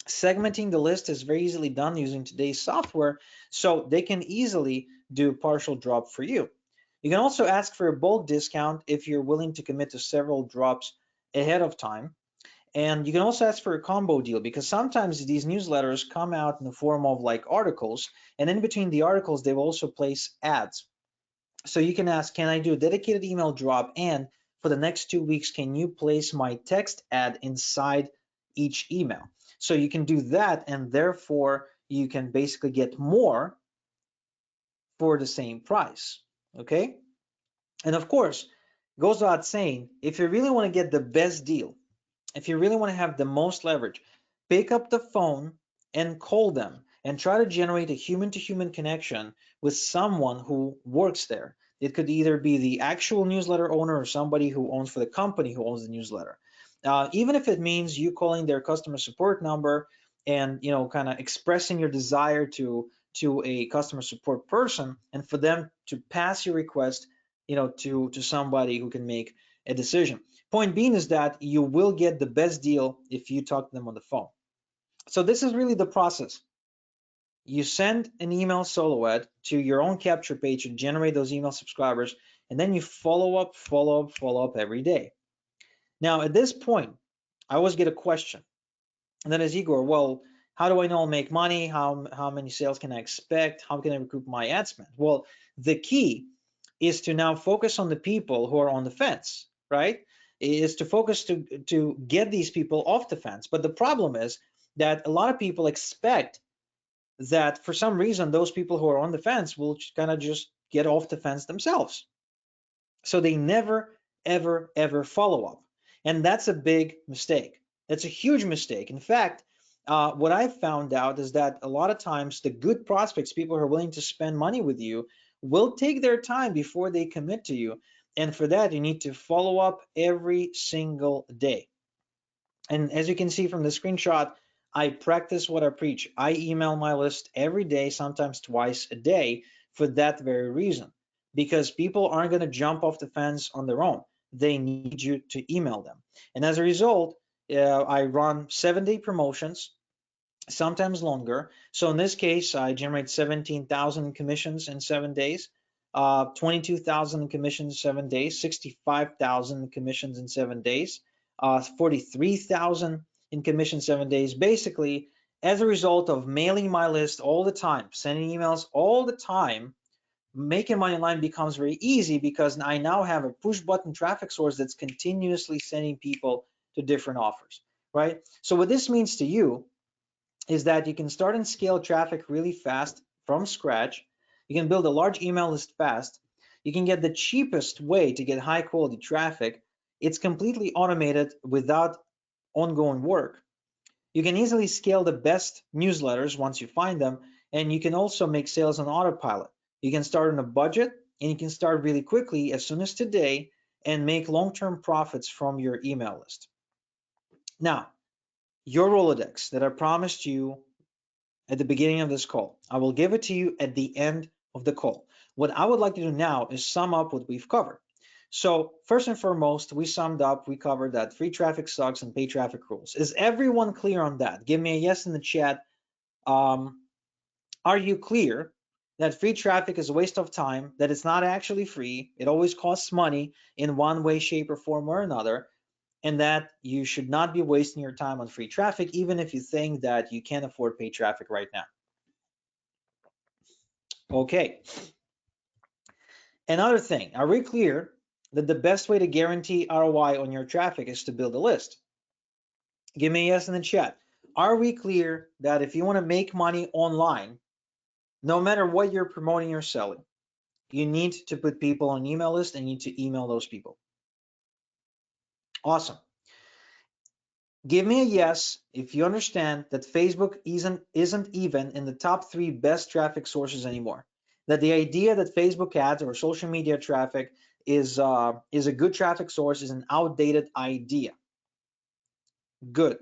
Speaker 1: Segmenting the list is very easily done using today's software, so they can easily do a partial drop for you. You can also ask for a bulk discount if you're willing to commit to several drops ahead of time. And you can also ask for a combo deal, because sometimes these newsletters come out in the form of like articles, and in between the articles, they will also place ads. So you can ask, can I do a dedicated email drop? And for the next 2 weeks, can you place my text ad inside each email? So you can do that, and therefore you can basically get more for the same price. Okay. And of course, it goes without saying, if you really want to get the best deal, if you really want to have the most leverage, pick up the phone and call them and try to generate a human-to-human connection with someone who works there. It could either be the actual newsletter owner or somebody who owns for the company who owns the newsletter. Even if it means you calling their customer support number and kind of expressing your desire to a customer support person, and for them to pass your request to somebody who can make a decision. Point being is that you will get the best deal if you talk to them on the phone. So this is really the process. You send an email solo ad to your own capture page to generate those email subscribers, and then you follow up every day. Now at this point, I always get a question, and that is, Igor, well, how do I know I'll make money? How many sales can I expect? How can I recoup my ad spend? Well, the key is to now focus on the people who are on the fence, right? Is to focus to get these people off the fence. But the problem is that a lot of people expect that for some reason those people who are on the fence will kind of just get off the fence themselves. So they never, ever follow up. And that's a big mistake. That's a huge mistake. In fact, what I've found out is that a lot of times the good prospects, people who are willing to spend money with you, will take their time before they commit to you. And for that, you need to follow up every single day. And as you can see from the screenshot, I practice what I preach. I email my list every day, sometimes twice a day, for that very reason. Because people aren't going to jump off the fence on their own. They need you to email them. And as a result, I run 7-day promotions, sometimes longer. So in this case, I generate 17,000 commissions in 7 days, 22,000 in commissions in 7 days, 65,000 commissions in 7 days, 43,000 in commission 7 days. Basically, as a result of mailing my list all the time, sending emails all the time, making money online becomes very easy because I now have a push button traffic source that's continuously sending people to different offers. right? So what this means to you is that you can start and scale traffic really fast from scratch. You can build a large email list fast. You can get the cheapest way to get high quality traffic. It's completely automated without ongoing work. You can easily scale the best newsletters once you find them, and you can also make sales on autopilot. You can start on a budget, and you can start really quickly as soon as today and make long-term profits from your email list. Now, your Rolodex that I promised you at the beginning of this call, I will give it to you at the end of the call. What I would like to do now is sum up what we've covered. So first and foremost, we covered that free traffic sucks and paid traffic rules. Is everyone clear on that? Give me a yes in the chat. Um, are you clear that free traffic is a waste of time, that it's not actually free, it always costs money in one way, shape, or form or another, and that you should not be wasting your time on free traffic, even if you think that you can't afford paid traffic right now? Okay. Another thing, are we clear that the best way to guarantee ROI on your traffic is to build a list? Give me a yes in the chat. Are we clear that if you want to make money online, no matter what you're promoting or selling, you need to put people on an email list and you need to email those people? Awesome. Give me a yes if you understand that Facebook isn't even in the top 3 best traffic sources anymore. That the idea that Facebook ads or social media traffic is a good traffic source is an outdated idea. Good.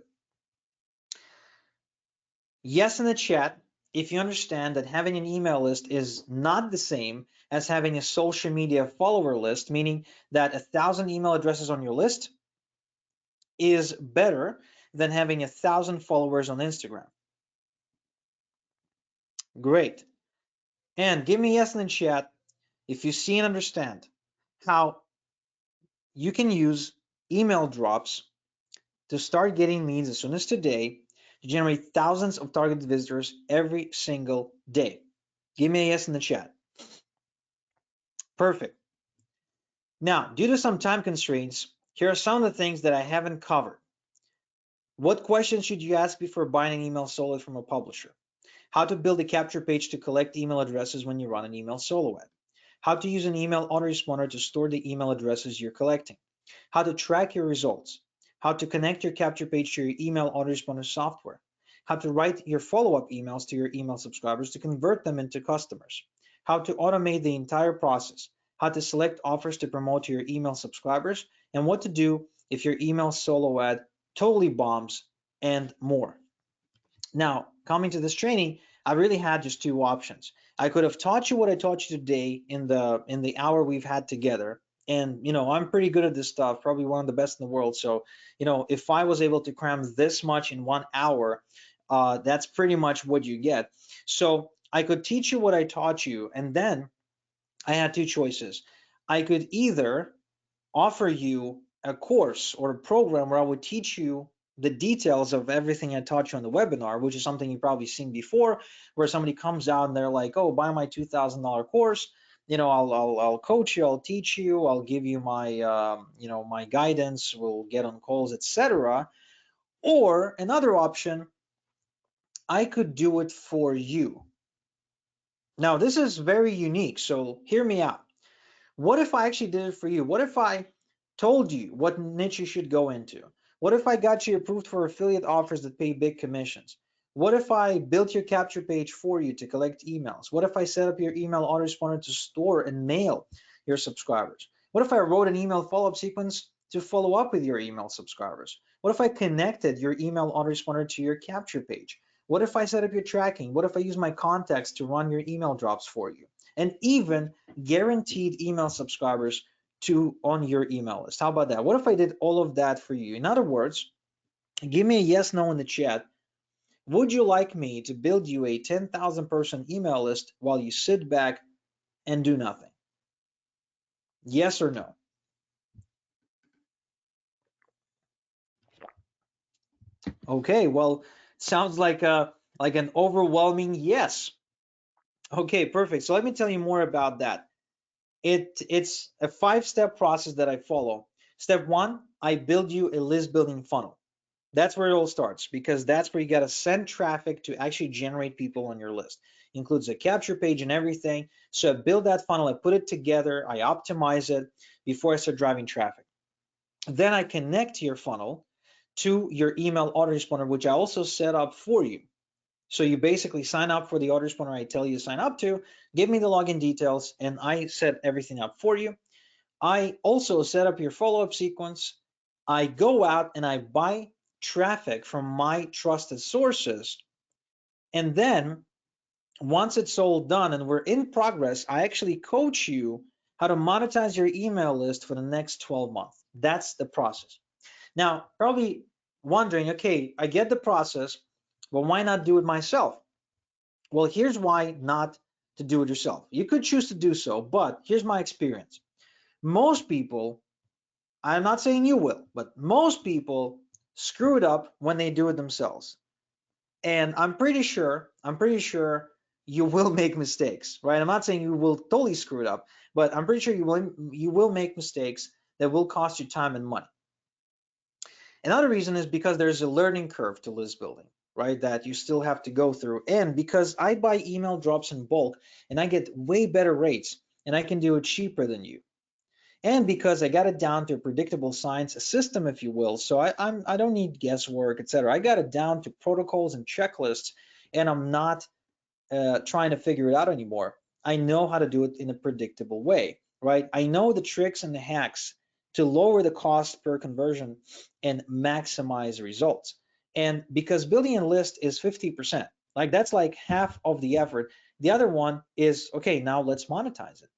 Speaker 1: Yes in the chat if you understand that having an email list is not the same as having a social media follower list, meaning that 1,000 email addresses on your list is better than having 1,000 followers on Instagram. Great. And give me a yes in the chat if you see and understand how you can use email drops to start getting leads as soon as today to generate thousands of targeted visitors every single day. Give me a yes in the chat. Perfect. Now, due to some time constraints, here are some of the things that I haven't covered. What questions should you ask before buying an email solo from a publisher? How to build a capture page to collect email addresses when you run an email solo ad. How to use an email autoresponder to store the email addresses you're collecting. How to track your results. How to connect your capture page to your email autoresponder software. How to write your follow-up emails to your email subscribers to convert them into customers. How to automate the entire process. How to select offers to promote to your email subscribers, and what to do if your email solo ad totally bombs, and more. Now, coming to this training, I really had just 2 options. I could have taught you what I taught you today in the hour we've had together. And I'm pretty good at this stuff, probably one of the best in the world. So, if I was able to cram this much in 1 hour, that's pretty much what you get. So I could teach you what I taught you, and then I had 2 choices. I could either offer you a course or a program where I would teach you the details of everything I taught you on the webinar, which is something you've probably seen before, where somebody comes out and they're like, "Oh, buy my $2,000 course. I'll coach you, I'll teach you, I'll give you my my guidance, we'll get on calls, etc." Or another option, I could do it for you. Now, this is very unique, so hear me out. What if I actually did it for you? What if I told you what niche you should go into? What if I got you approved for affiliate offers that pay big commissions? What if I built your capture page for you to collect emails? What if I set up your email autoresponder to store and mail your subscribers? What if I wrote an email follow-up sequence to follow up with your email subscribers? What if I connected your email autoresponder to your capture page? What if I set up your tracking? What if I use my contacts to run your email drops for you? And even guaranteed email subscribers to on your email list. How about that? What if I did all of that for you? In other words, give me a yes, no in the chat. Would you like me to build you a 10,000 person email list while you sit back and do nothing? Yes or no? Okay, well, sounds like an overwhelming yes. Okay, perfect. So let me tell you more about that. It's a 5-step process that I follow. Step 1, I build you a list building funnel. That's where it all starts, because that's where you got to send traffic to actually generate people on your list. Includes a capture page and everything. So I build that funnel, I put it together, I optimize it before I start driving traffic. Then I connect your funnel to your email autoresponder, which I also set up for you. So you basically sign up for the autoresponder I tell you to sign up to, give me the login details, and I set everything up for you. I also set up your follow-up sequence. I go out and I buy traffic from my trusted sources. And then once it's all done and we're in progress, I actually coach you how to monetize your email list for the next 12 months. That's the process. Now, probably wondering, okay, I get the process, but why not do it myself? Well, here's why not to do it yourself. You could choose to do so, but here's my experience. Most people, I'm not saying you will, but most people screw it up when they do it themselves. And I'm pretty sure you will make mistakes, right? I'm not saying you will totally screw it up, but I'm pretty sure you will make mistakes that will cost you time and money. Another reason is because there's a learning curve to list building, right? That you still have to go through. And because I buy email drops in bulk and I get way better rates and I can do it cheaper than you. And because I got it down to a predictable science, a system, if you will. So I don't need guesswork, etc. I got it down to protocols and checklists, and I'm not trying to figure it out anymore. I know how to do it in a predictable way, right? I know the tricks and the hacks to lower the cost per conversion and maximize results. And because building a list is 50%, like that's like half of the effort. The other one is, okay, now let's monetize it.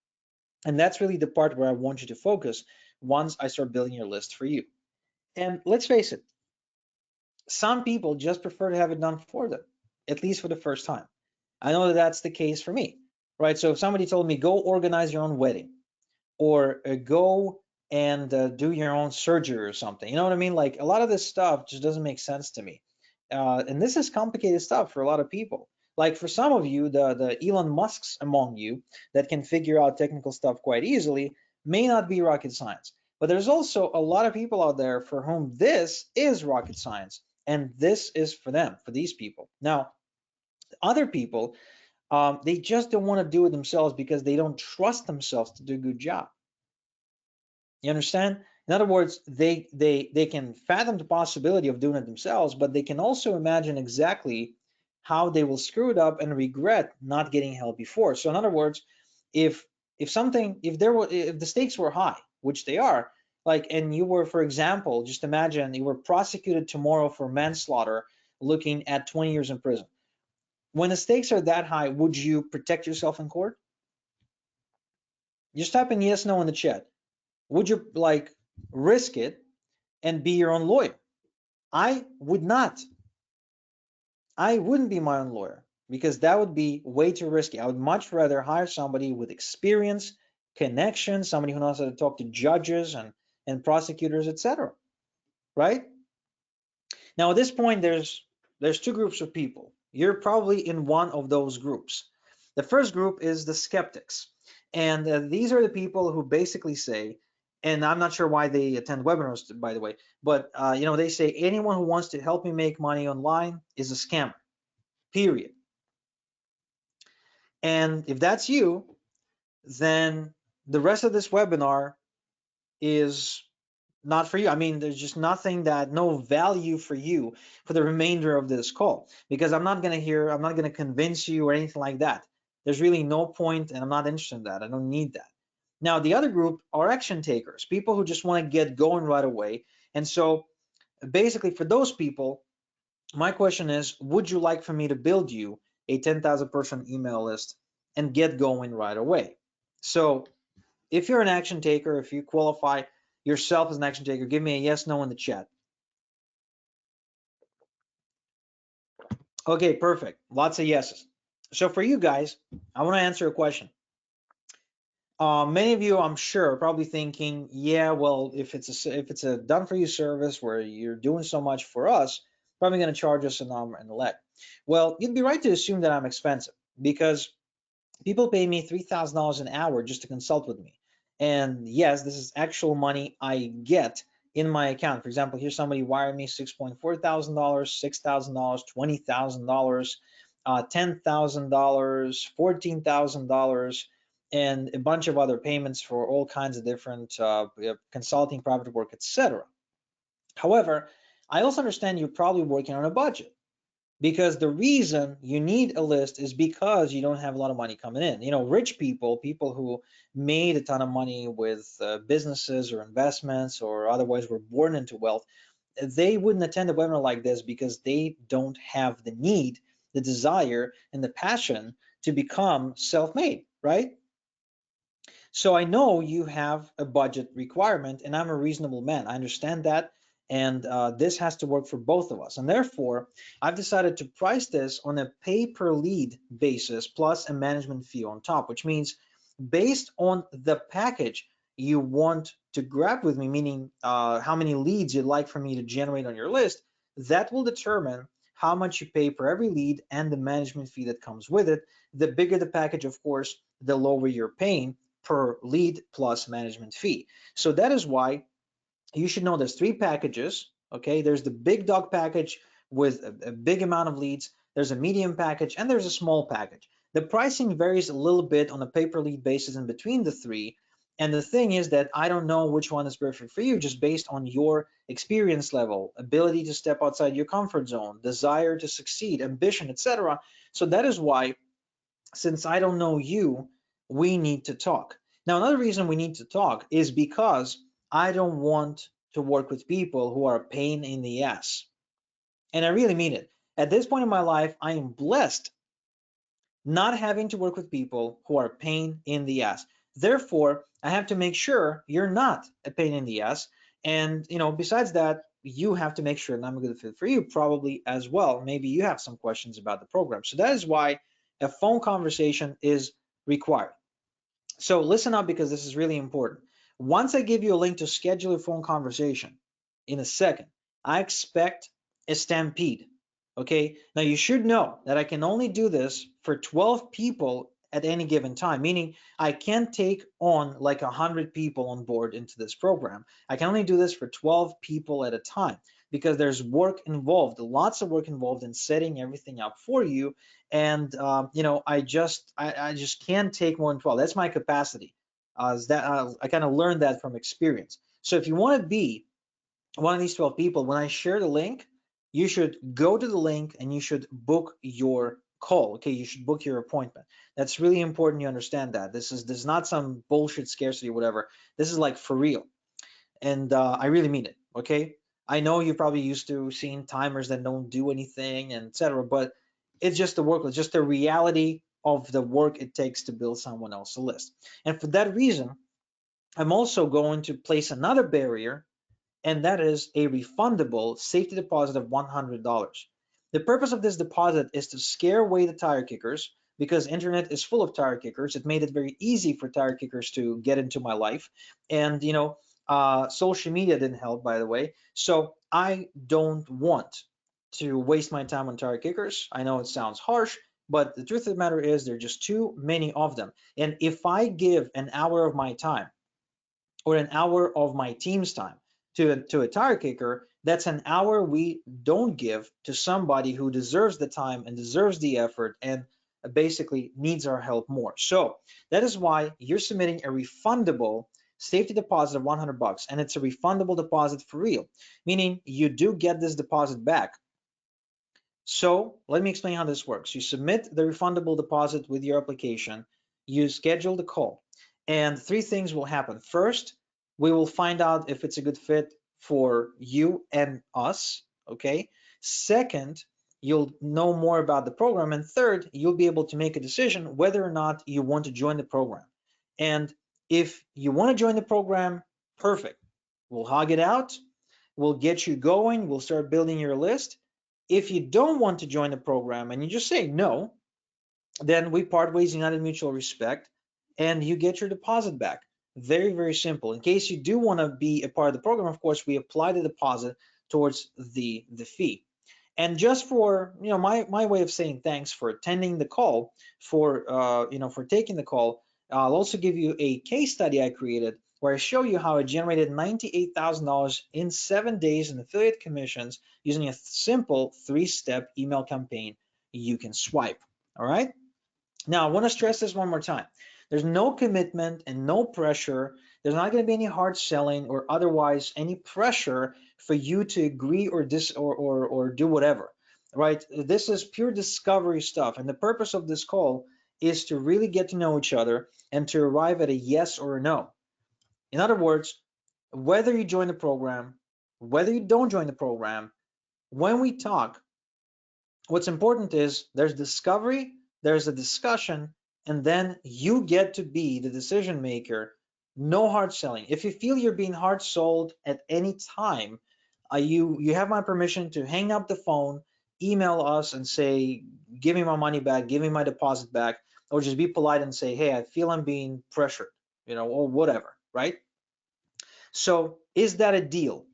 Speaker 1: And that's really the part where I want you to focus once I start building your list for you. And let's face it, some people just prefer to have it done for them, at least for the first time. I know that that's the case for me, right? So if somebody told me, go organize your own wedding, or go and do your own surgery or something, you know what I mean? Like, a lot of this stuff just doesn't make sense to me. And this is complicated stuff for a lot of people. Like, for some of you, the Elon Musks among you that can figure out technical stuff quite easily may not be rocket science. But there's also a lot of people out there for whom this is rocket science, and this is for them, for these people. Now, other people, they just don't want to do it themselves because they don't trust themselves to do a good job. You understand? In other words, they can fathom the possibility of doing it themselves, but they can also imagine exactly how they will screw it up and regret not getting help before. So in other words, if if the stakes were high, which they are, like, and you were, for example, just imagine you were prosecuted tomorrow for manslaughter, looking at 20 years in prison. When the stakes are that high, would you protect yourself in court? Just type in yes, no in the chat. Would you, like, risk it and be your own lawyer? I would not. I wouldn't be my own lawyer because that would be way too risky. I would much rather hire somebody with experience, connections, somebody who knows how to talk to judges and prosecutors, etc. Right? Now at this point, there's two groups of people. You're probably in one of those groups. The first group is the skeptics, and these are the people who basically say, and I'm not sure why they attend webinars, by the way, but they say anyone who wants to help me make money online is a scammer, period. And if that's you, then the rest of this webinar is not for you. I mean, there's just no value for you for the remainder of this call, because I'm not going to convince you or anything like that. There's really no point, and I'm not interested in that. I don't need that. Now, the other group are action takers, people who just want to get going right away. And so basically for those people, my question is, would you like for me to build you a 10,000 person email list and get going right away? So if you're an action taker, if you qualify yourself as an action taker, give me a yes, no in the chat. Okay, perfect. Lots of yeses. So for you guys, I want to answer a question. Many of you, I'm sure, are probably thinking, yeah, well, if it's a done for you service where you're doing so much for us, probably going to charge us an arm and a leg. Well, you'd be right to assume that I'm expensive, because people pay me $3,000 an hour just to consult with me. And yes, this is actual money I get in my account. For example, here's somebody wired me $6.4 thousand, $6,000, $20,000, $10,000, $14,000, and a bunch of other payments for all kinds of different consulting, private work, etc. However, I also understand you're probably working on a budget, because the reason you need a list is because you don't have a lot of money coming in. You know, rich people, people who made a ton of money with businesses or investments or otherwise were born into wealth, they wouldn't attend a webinar like this because they don't have the need, the desire, and the passion to become self-made, right? So I know you have a budget requirement, and I'm a reasonable man. I understand that, and this has to work for both of us. And therefore, I've decided to price this on a pay per lead basis plus a management fee on top, which means based on the package you want to grab with me, meaning how many leads you'd like for me to generate on your list, that will determine how much you pay per every lead and the management fee that comes with it. The bigger the package, of course, the lower you're paying per lead plus management fee. So that is why you should know there's three packages. Okay, there's the big dog package with a big amount of leads, there's a medium package, and there's a small package. The pricing varies a little bit on a pay per lead basis in between the three. And the thing is that I don't know which one is perfect for you, just based on your experience level, ability to step outside your comfort zone, desire to succeed, ambition, etc. So that is why, since I don't know you, we need to talk. Now, another reason we need to talk is because I don't want to work with people who are a pain in the ass. And I really mean it. At this point in my life, I am blessed not having to work with people who are a pain in the ass. Therefore, I have to make sure you're not a pain in the ass. And, you know, besides that, you have to make sure that I'm a good fit for you probably as well. Maybe you have some questions about the program. So that is why a phone conversation is required. So listen up, because this is really important. Once I give you a link to schedule a phone conversation in a second, I expect a stampede. Okay, now you should know that I can only do this for 12 people at any given time, meaning I can't take on like 100 people on board into this program. I can only do this for 12 people at a time, because there's work involved, lots of work involved in setting everything up for you. And you know, I just can't take more than 12. That's my capacity. I kind of learned that from experience. So if you want to be one of these 12 people, when I share the link, you should go to the link and you should book your call. Okay, you should book your appointment. That's really important you understand that. This is not some bullshit scarcity or whatever. This is like for real. And I really mean it. Okay, I know you're probably used to seeing timers that don't do anything and etc., but it's just the work, it's just the reality of the work it takes to build someone else's list. And for that reason, I'm also going to place another barrier, and that is a refundable safety deposit of $100. The purpose of this deposit is to scare away the tire kickers, because internet is full of tire kickers. It made it very easy for tire kickers to get into my life. And you know, social media didn't help, by the way. So I don't want to waste my time on tire kickers. I know it sounds harsh, but the truth of the matter is there are just too many of them. And if I give an hour of my time or an hour of my team's time to a tire kicker, that's an hour we don't give to somebody who deserves the time and deserves the effort and basically needs our help more. So that is why you're submitting a refundable safety deposit of 100 bucks, and it's a refundable deposit for real, meaning you do get this deposit back. So let me explain how this works. You submit the refundable deposit with your application, you schedule the call, and three things will happen. First, we will find out if it's a good fit for you and us, okay? Second, you'll know more about the program. And third, you'll be able to make a decision whether or not you want to join the program. And if you want to join the program, perfect. We'll hog it out. We'll get you going. We'll start building your list. If you don't want to join the program and you just say no, then we part ways, united mutual respect, and you get your deposit back. Very, very simple. In case you do want to be a part of the program, of course, we apply the deposit towards the fee. And just for, you know, my way of saying thanks for attending the call, for you know, for taking the call, I'll also give you a case study I created where I show you how I generated $98,000 in 7 days in affiliate commissions using a simple 3-step email campaign you can swipe. All right. Now, I want to stress this one more time. There's no commitment and no pressure. There's not going to be any hard selling or otherwise any pressure for you to agree or do whatever, right? This is pure discovery stuff. And the purpose of this call is to really get to know each other and to arrive at a yes or a no. In other words, whether you join the program, whether you don't join the program, when we talk, what's important is there's discovery, there's a discussion, and then you get to be the decision maker. No hard selling. If you feel you're being hard sold at any time, you have my permission to hang up the phone, email us and say, give me my money back, give me my deposit back, or just be polite and say, hey, I feel I'm being pressured, or whatever, right? So is that a deal?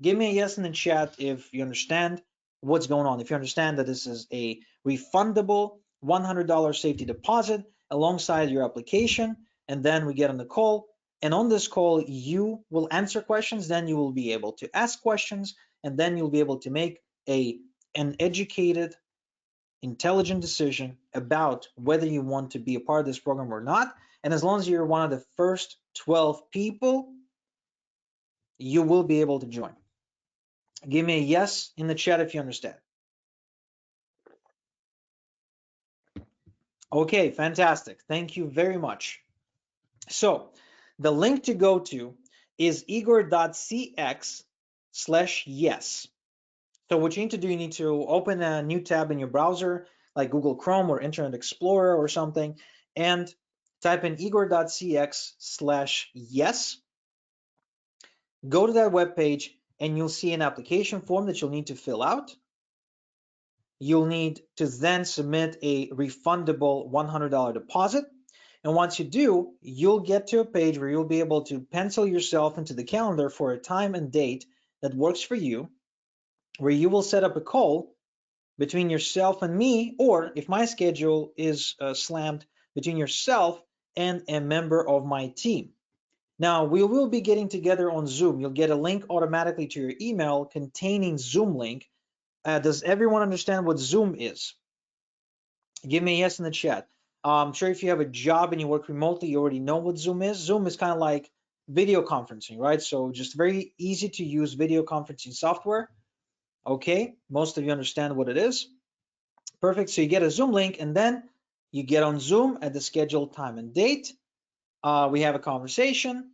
Speaker 1: Give me a yes in the chat if you understand what's going on. If you understand that this is a refundable $100 safety deposit alongside your application, and then we get on the call. And on this call, you will answer questions, then you will be able to ask questions, and then you'll be able to make an educated, intelligent decision about whether you want to be a part of this program or not. And as long as you're one of the first 12 people, you will be able to join. Give me a yes in the chat if you understand. Okay, fantastic. Thank you very much. So the link to go to is igor.cx/yes. So what you need to do, you need to open a new tab in your browser, like Google Chrome or Internet Explorer or something, and type in igor.cx/yes. Go to that web page and you'll see an application form that you'll need to fill out. You'll need to then submit a refundable $100 deposit. And once you do, you'll get to a page where you'll be able to pencil yourself into the calendar for a time and date that works for you, where you will set up a call between yourself and me, or if my schedule is slammed, between yourself and a member of my team. Now, we will be getting together on Zoom. You'll get a link automatically to your email containing Zoom link. Does everyone understand what Zoom is? Give me a yes in the chat. I'm sure if you have a job and you work remotely, you already know what Zoom is. Zoom is kind of like video conferencing, right? So just very easy to use video conferencing software. Okay, most of you understand what it is. Perfect. So you get a Zoom link and then you get on Zoom at the scheduled time and date. We have a conversation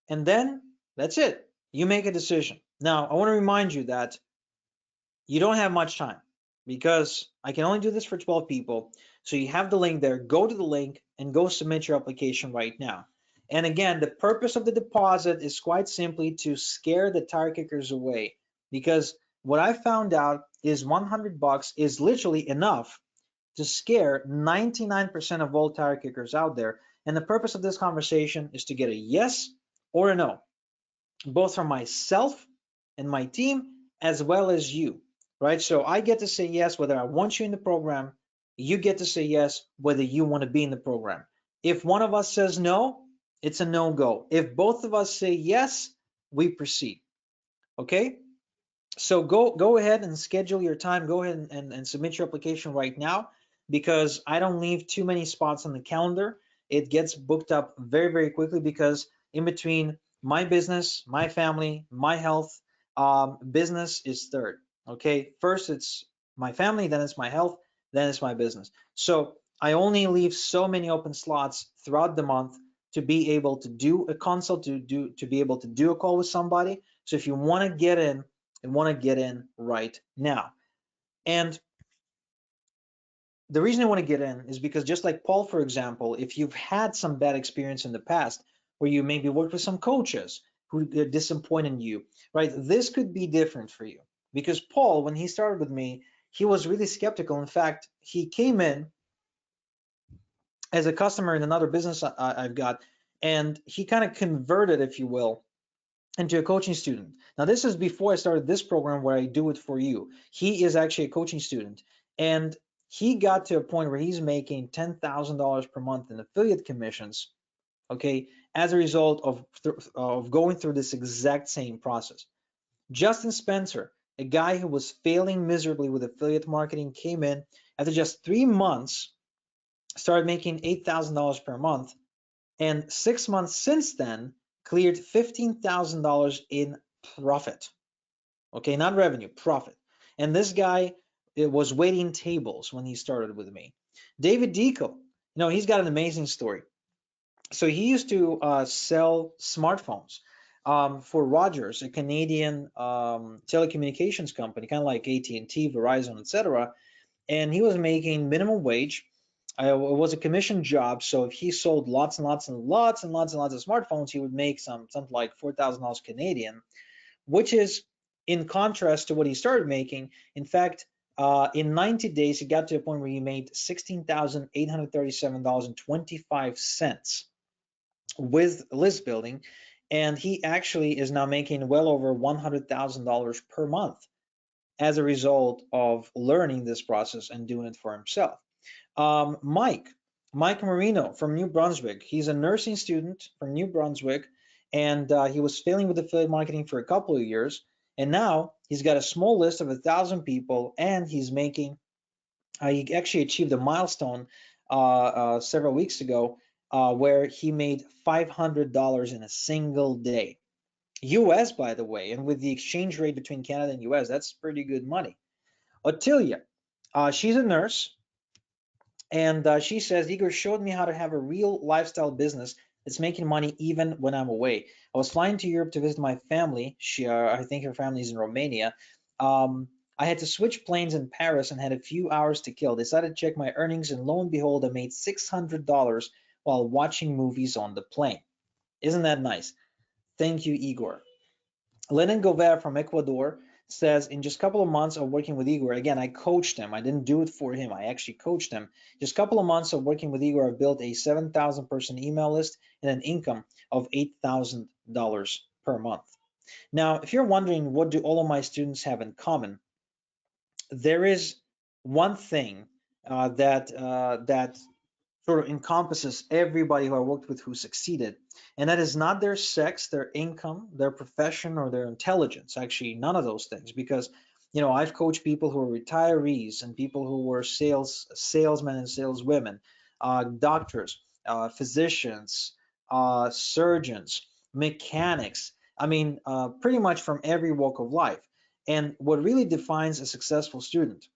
Speaker 1: and then that's it. You make a decision. Now, I want to remind you that you don't have much time because I can only do this for 12 people. So you have the link there. Go to the link and go submit your application right now. And again, the purpose of the deposit is quite simply to scare the tire kickers away, because what I found out is $100 is literally enough to scare 99% of all tire kickers out there. And the purpose of this conversation is to get a yes or a no, both from myself and my team, as well as you, right? So I get to say yes whether I want you in the program. You get to say yes whether you want to be in the program. If one of us says no, it's a no-go. If both of us say yes, we proceed. Okay? So go ahead and schedule your time. Go ahead and submit your application right now, because I don't leave too many spots on the calendar. It gets booked up very, very quickly, because in between my business, my family, my health, business is third. Okay, first it's my family, then it's my health, then it's my business. So I only leave so many open slots throughout the month to be able to do a consult, to be able to do a call with somebody. So if you want to get in, and want to get in right now. And the reason I want to get in is because, just like Paul, for example, if you've had some bad experience in the past where you maybe worked with some coaches who disappointed you, right? This could be different for you, because Paul, when he started with me, he was really skeptical. In fact, he came in as a customer in another business I've got, and he kind of converted, if you will, into a coaching student. Now, this is before I started this program where I do it for you. He is actually a coaching student, and he got to a point where he's making $10,000 per month in affiliate commissions, okay, as a result of going through this exact same process. Justin Spencer, a guy who was failing miserably with affiliate marketing, came in after just 3 months, started making $8,000 per month, and 6 months since then cleared $15,000 in profit. Okay, not revenue, profit. And this guy, it was waiting tables when he started with me. David Deco, he's got an amazing story. So he used to sell smartphones for Rogers, a Canadian telecommunications company, kind of like AT&T, Verizon, etc. And he was making minimum wage. It was a commission job, so if he sold lots and lots and lots and lots and lots of smartphones, he would make something like $4,000 Canadian, which is in contrast to what he started making. In fact, in 90 days, he got to a point where he made $16,837.25 with list building, and he actually is now making well over $100,000 per month as a result of learning this process and doing it for himself. Mike Marino from New Brunswick. He's a nursing student from New Brunswick, and he was failing with affiliate marketing for a couple of years, and now he's got a small list of 1,000 people, and he's making. He actually achieved a milestone several weeks ago where he made $500 in a single day. US, by the way, and with the exchange rate between Canada and US, that's pretty good money. Ottilia, she's a nurse, and she says, Igor showed me how to have a real lifestyle business that's making money even when I'm away. I was flying to Europe to visit my family. I think her family's in Romania. I had to switch planes in Paris and had a few hours to kill. Decided to check my earnings, and lo and behold, I made $600 while watching movies on the plane. Isn't that nice? Thank you, Igor. Lenin Gobert from Ecuador says, in just a couple of months of working with Igor, again, I coached him. I didn't do it for him. I actually coached him. Just a couple of months of working with Igor, I've built a 7,000 person email list and an income of $8,000 per month. Now, if you're wondering what do all of my students have in common, there is one thing that sort of encompasses everybody who I worked with who succeeded, and that is not their sex, their income, their profession, or their intelligence. Actually, none of those things, because I've coached people who are retirees and people who were salesmen and saleswomen, doctors, physicians, surgeons, mechanics. I mean, pretty much from every walk of life. And what really defines a successful student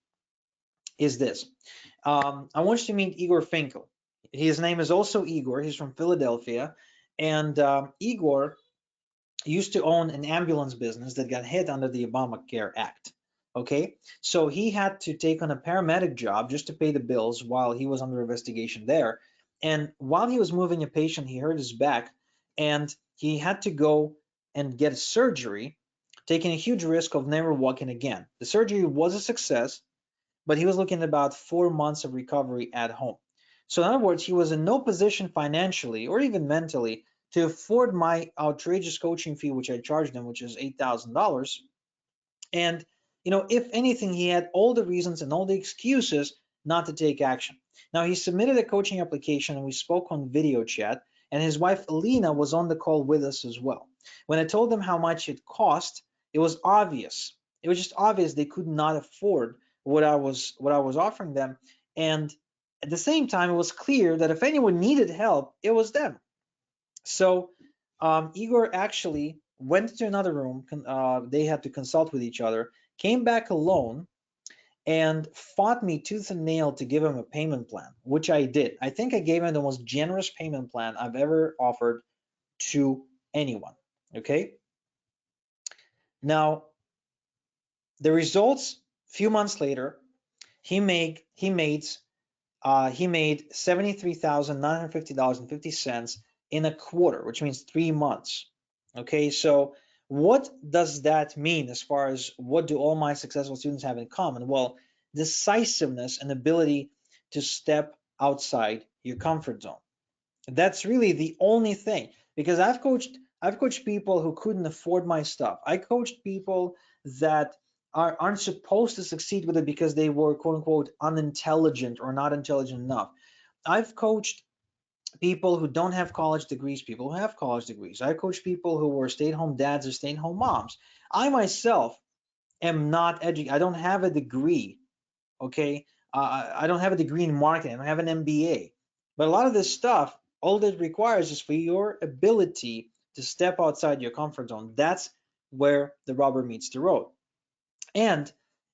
Speaker 1: is this. I want you to meet Igor Finkel. His name is also Igor. He's from Philadelphia. And Igor used to own an ambulance business that got hit under the Obamacare Act. Okay, so he had to take on a paramedic job just to pay the bills while he was under investigation there. And while he was moving a patient, he hurt his back, and he had to go and get surgery, taking a huge risk of never walking again. The surgery was a success, but he was looking at about 4 months of recovery at home. So in other words, he was in no position financially or even mentally to afford my outrageous coaching fee, which I charged him, which is $8,000. And if anything, he had all the reasons and all the excuses not to take action. Now, he submitted a coaching application, and we spoke on video chat, and his wife Alina was on the call with us as well. When I told them how much it cost, it was obvious. It was just obvious they could not afford what I was offering them. And at the same time, it was clear that if anyone needed help, it was them. So Igor actually went to another room. They had to consult with each other, came back alone, and fought me tooth and nail to give him a payment plan, which I did. I think I gave him the most generous payment plan I've ever offered to anyone. Okay. Now, the results, a few months later, he made $73,950.50 in a quarter, which means 3 months. Okay, so what does that mean as far as what do all my successful students have in common? Well, decisiveness and ability to step outside your comfort zone. That's really the only thing, because I've coached people who couldn't afford my stuff. I coached people that aren't supposed to succeed with it because they were quote unquote unintelligent or not intelligent enough. I've coached people who don't have college degrees, people who have college degrees. I coach people who were stay-at-home dads or stay-at-home moms. I myself am not educated. I don't have a degree. Okay, I don't have a degree in marketing. I don't have an MBA. But a lot of this stuff, all that requires is for your ability to step outside your comfort zone. That's where the rubber meets the road. And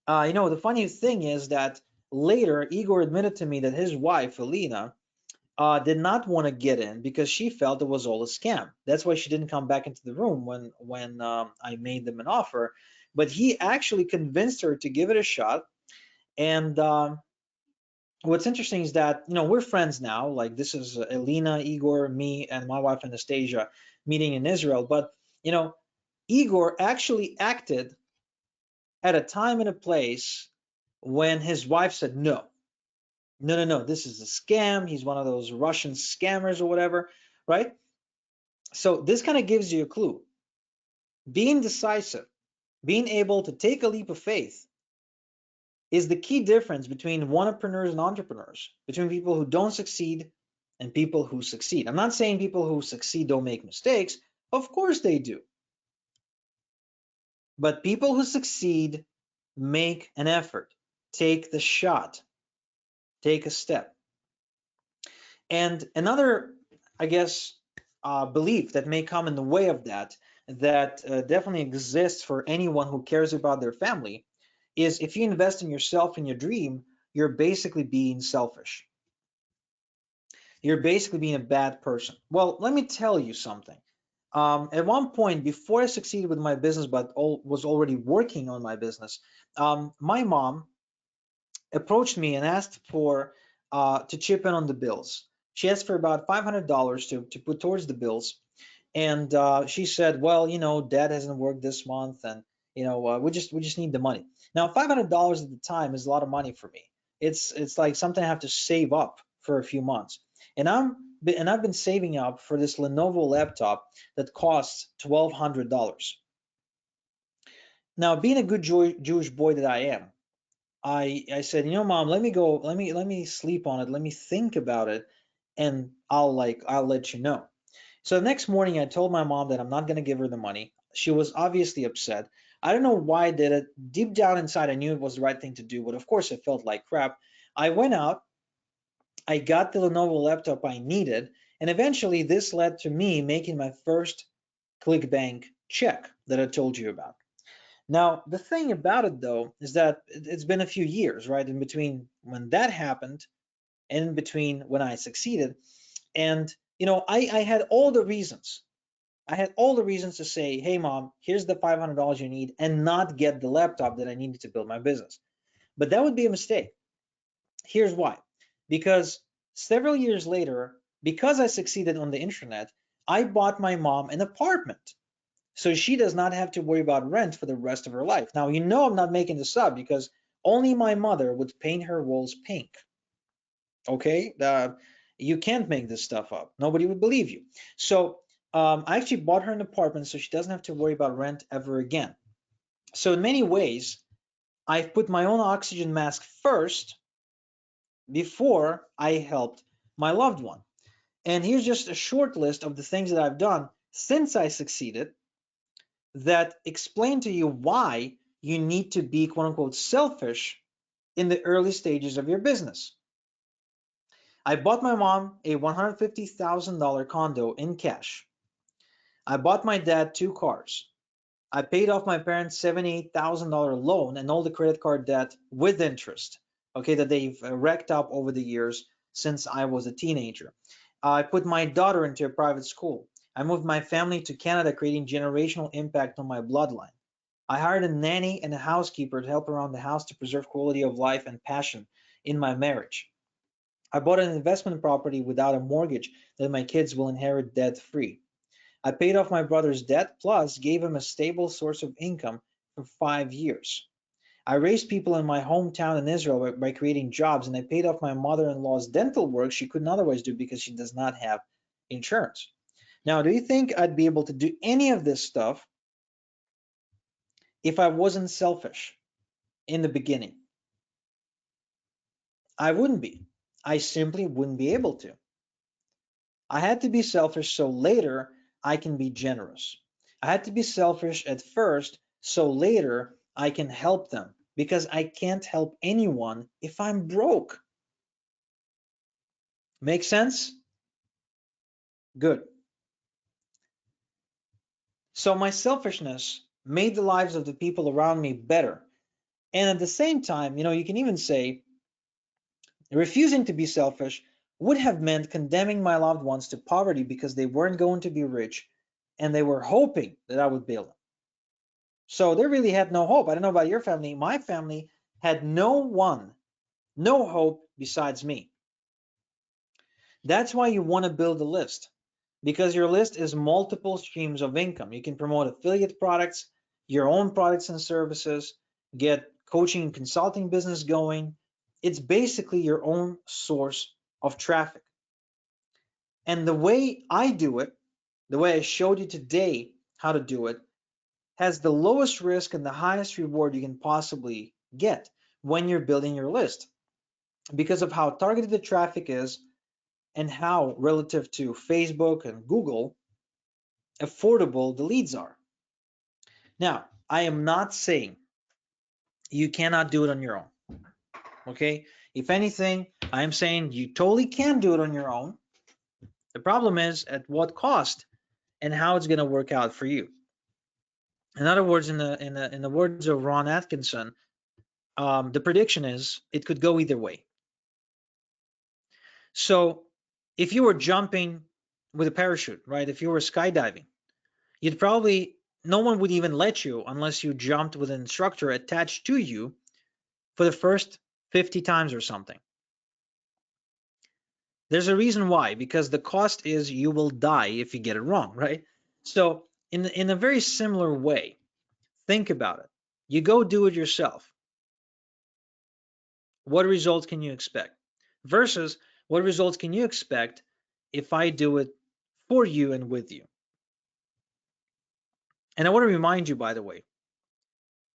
Speaker 1: the funny thing is that later Igor admitted to me that his wife Alina did not want to get in because she felt it was all a scam. That's why she didn't come back into the room when I made them an offer. But he actually convinced her to give it a shot. And what's interesting is that we're friends now. Like this is Elena, Igor, me, and my wife Anastasia meeting in Israel. But Igor actually acted at a time and a place when his wife said no. No, no, no, this is a scam. He's one of those Russian scammers or whatever, right? So this kind of gives you a clue. Being decisive, being able to take a leap of faith is the key difference between entrepreneurs and entrepreneurs, between people who don't succeed and people who succeed. I'm not saying people who succeed don't make mistakes. Of course they do. But people who succeed make an effort, take the shot, take a step. And another, I guess, belief that may come in the way of that definitely exists for anyone who cares about their family, is if you invest in yourself and your dream, you're basically being selfish. You're basically being a bad person. Well, let me tell you something. At one point, before I succeeded with my business, but was already working on my business, my mom approached me and asked for to chip in on the bills. She asked for about $500 to put towards the bills, and she said, "Well, Dad hasn't worked this month, and we just need the money." Now, $500 at the time is a lot of money for me. It's like something I have to save up for a few months, and I've been saving up for this Lenovo laptop that costs $1,200. Now, being a good Jewish boy that I am, I said, Mom, let me go, let me sleep on it, let me think about it, and I'll let you know. So the next morning, I told my mom that I'm not going to give her the money. She was obviously upset. I don't know why I did it. Deep down inside, I knew it was the right thing to do, but of course, it felt like crap. I went out, I got the Lenovo laptop I needed, and eventually, this led to me making my first ClickBank check that I told you about. Now, the thing about it though is that it's been a few years, right, in between when that happened and in between when I succeeded. And, I had all the reasons. I had all the reasons to say, hey, mom, here's the $500 you need and not get the laptop that I needed to build my business. But that would be a mistake. Here's why. Because several years later, because I succeeded on the internet, I bought my mom an apartment so she does not have to worry about rent for the rest of her life. Now, I'm not making this up because only my mother would paint her walls pink. Okay? You can't make this stuff up. Nobody would believe you. So I actually bought her an apartment so she doesn't have to worry about rent ever again. So in many ways, I've put my own oxygen mask first before I helped my loved one. And here's just a short list of the things that I've done since I succeeded that explain to you why you need to be quote unquote selfish in the early stages of your business. I bought my mom a $150,000 condo in cash. I bought my dad two cars. I paid off my parents $78,000 loan and all the credit card debt with interest, okay, that they've racked up over the years since I was a teenager. I put my daughter into a private school. I moved my family to Canada, creating generational impact on my bloodline. I hired a nanny and a housekeeper to help around the house to preserve quality of life and passion in my marriage. I bought an investment property without a mortgage that my kids will inherit debt free. I paid off my brother's debt plus gave him a stable source of income for 5 years. I raised people in my hometown in Israel by creating jobs, and I paid off my mother-in-law's dental work she couldn't otherwise do because she does not have insurance. Now, do you think I'd be able to do any of this stuff if I wasn't selfish in the beginning? I wouldn't be. I simply wouldn't be able to. I had to be selfish so later I can be generous. I had to be selfish at first so later I can help them, because I can't help anyone if I'm broke. Make sense? Good. So my selfishness made the lives of the people around me better. And at the same time, you can even say refusing to be selfish would have meant condemning my loved ones to poverty because they weren't going to be rich and they were hoping that I would bail them. So they really had no hope. I don't know about your family. My family had no hope besides me. That's why you want to build a list, because your list is multiple streams of income. You can promote affiliate products, your own products and services, get coaching and consulting business going. It's basically your own source of traffic. And the way I do it, the way I showed you today how to do it, has the lowest risk and the highest reward you can possibly get when you're building your list, because of how targeted the traffic is and how, relative to Facebook and Google, affordable the leads are. Now, I am not saying you cannot do it on your own. Okay? If anything, I am saying you totally can do it on your own. The problem is at what cost and how it's going to work out for you. In other words, in the words of Ron Atkinson, the prediction is it could go either way. So if you were jumping with a parachute, right? If you were skydiving, you'd probably, no one would even let you unless you jumped with an instructor attached to you for the first 50 times or something. There's a reason why, because the cost is you will die if you get it wrong, right? So in a very similar way, think about it. You go do it yourself. What results can you expect? Versus what results can you expect if I do it for you and with you? And I want to remind you, by the way,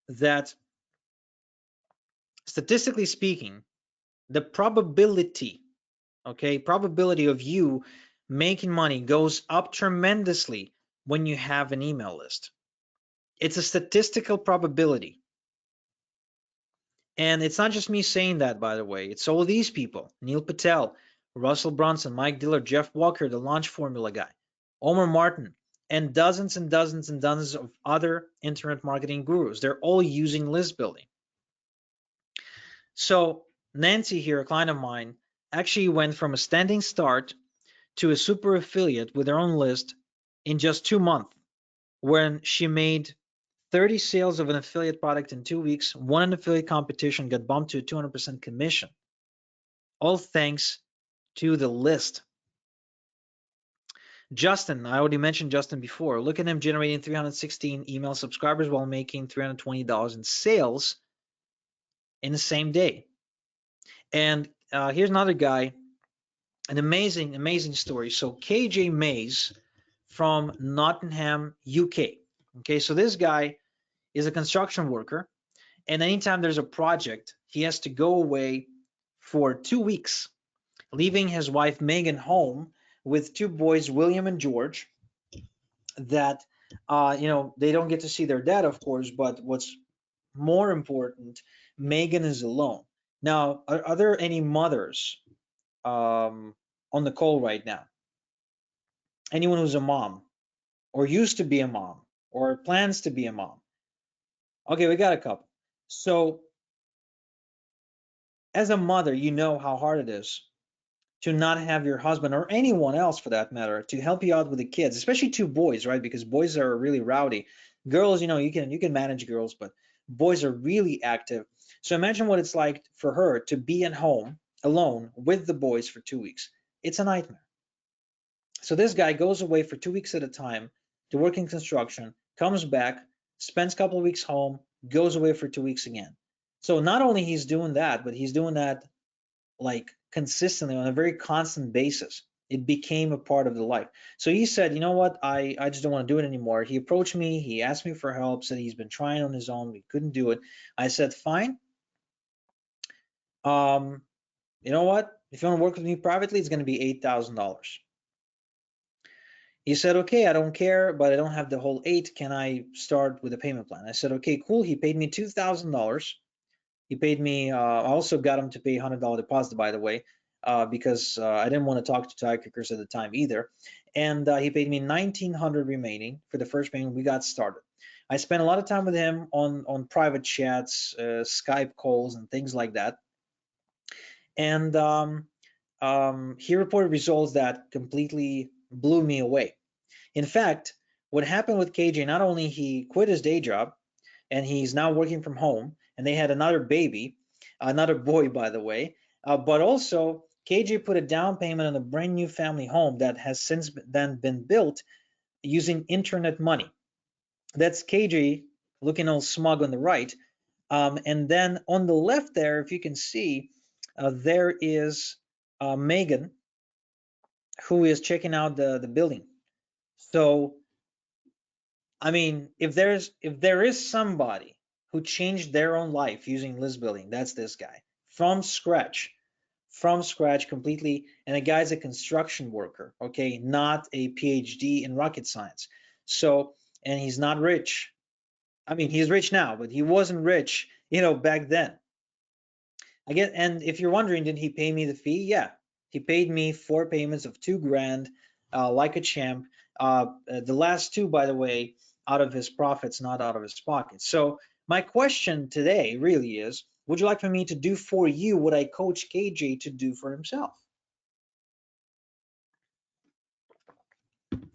Speaker 1: that statistically speaking, the probability of you making money goes up tremendously when you have an email list. It's a statistical probability. And it's not just me saying that, by the way. It's all these people: Neil Patel, Russell Brunson, Mike Diller, Jeff Walker, the launch formula guy, Omar Martin, and dozens and dozens and dozens of other internet marketing gurus. They're all using list building. So Nancy here, a client of mine, actually went from a standing start to a super affiliate with her own list in just 2 months, when she made 30 sales of an affiliate product in 2 weeks, won an affiliate competition, got bumped to a 200% commission, all thanks to the list. Justin, I already mentioned Justin before. Look at him generating 316 email subscribers while making $320 in sales in the same day. And here's another guy, an amazing, amazing story. So KJ Mays from Nottingham, UK. Okay, so this guy is a construction worker, and anytime there's a project, he has to go away for 2 weeks, leaving his wife Megan home with two boys, William and George, that they don't get to see their dad, of course, but what's more important, Megan is alone. Now, are there any mothers on the call right now? Anyone who's a mom, or used to be a mom, or plans to be a mom? Okay, we got a couple. So as a mother, you know how hard it is to not have your husband, or anyone else for that matter, to help you out with the kids, especially two boys, right? Because boys are really rowdy. Girls, you can manage girls, but boys are really active. So imagine what it's like for her to be at home alone with the boys for 2 weeks. It's a nightmare. So this guy goes away for 2 weeks at a time to work in construction, comes back, spends a couple of weeks home, goes away for 2 weeks again. So not only he's doing that, but he's doing that like consistently on a very constant basis. It became a part of the life. So he said, you know what, I just don't want to do it anymore. He approached me, he asked me for help, said he's been trying on his own, we couldn't do it. I said, fine. You know what? If you want to work with me privately, it's going to be $8,000. He said, okay, I don't care, but I don't have the whole 8. Can I start with a payment plan? I said, okay, cool. He paid me $2,000. He paid me, I also got him to pay $100 deposit, by the way, because I didn't want to talk to tire kickers at the time either. And he paid me 1900 remaining for the first payment. We got started. I spent a lot of time with him on private chats, Skype calls, and things like that. And he reported results that completely blew me away. In fact, what happened with KJ, not only he quit his day job and he's now working from home, and they had another baby, another boy, by the way, but also KJ put a down payment on a brand new family home that has since then been built using internet money. That's KJ looking all smug on the right. And then on the left there, if you can see, there is Megan, who is checking out the building. So I mean, if there is somebody who changed their own life using list building, that's this guy from scratch completely. And the guy's a construction worker, okay, not a PhD in rocket science. So, and he's not rich. I mean, he's rich now, but he wasn't rich, back then. And if you're wondering, did he pay me the fee? Yeah, he paid me 4 payments of 2 grand, like a champ. The last 2, by the way, out of his profits, not out of his pockets. So my question today really is, would you like for me to do for you what I coach KJ to do for himself?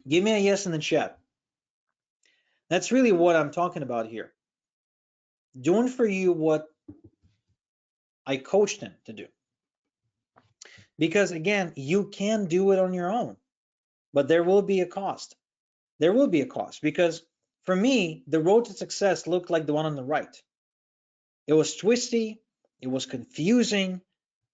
Speaker 1: Give me a yes in the chat. That's really what I'm talking about here. Doing for you what I coached him to do. Because again, you can do it on your own, but there will be a cost. There will be a cost, because for me, the road to success looked like the one on the right. It was twisty, it was confusing.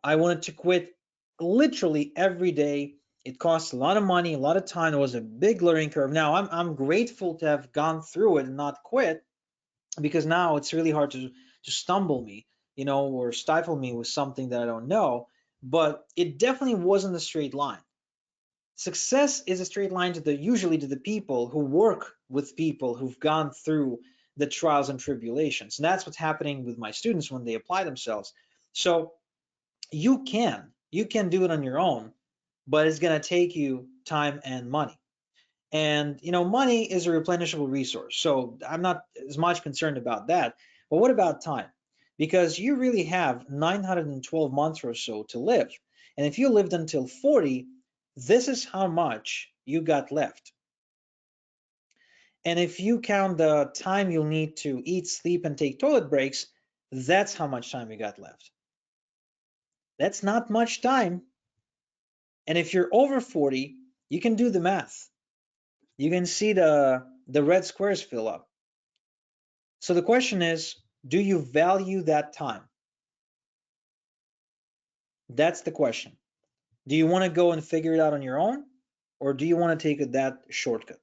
Speaker 1: I wanted to quit literally every day. It cost a lot of money, a lot of time. It was a big learning curve. Now I'm grateful to have gone through it and not quit, because now it's really hard to stumble me, or stifle me with something that I don't know. But it definitely wasn't a straight line. Success is a straight line usually to the people who work with people who've gone through the trials and tribulations. And that's what's happening with my students when they apply themselves. So you can do it on your own, but it's going to take you time and money. And money is a replenishable resource, so I'm not as much concerned about that. But what about time? Because you really have 912 months or so to live. And if you lived until 40, this is how much you got left. And if you count the time you'll need to eat, sleep, and take toilet breaks, that's how much time you got left. That's not much time. And if you're over 40, you can do the math. You can see the red squares fill up. So the question is, do you value that time? That's the question. Do you want to go and figure it out on your own, or do you want to take that shortcut?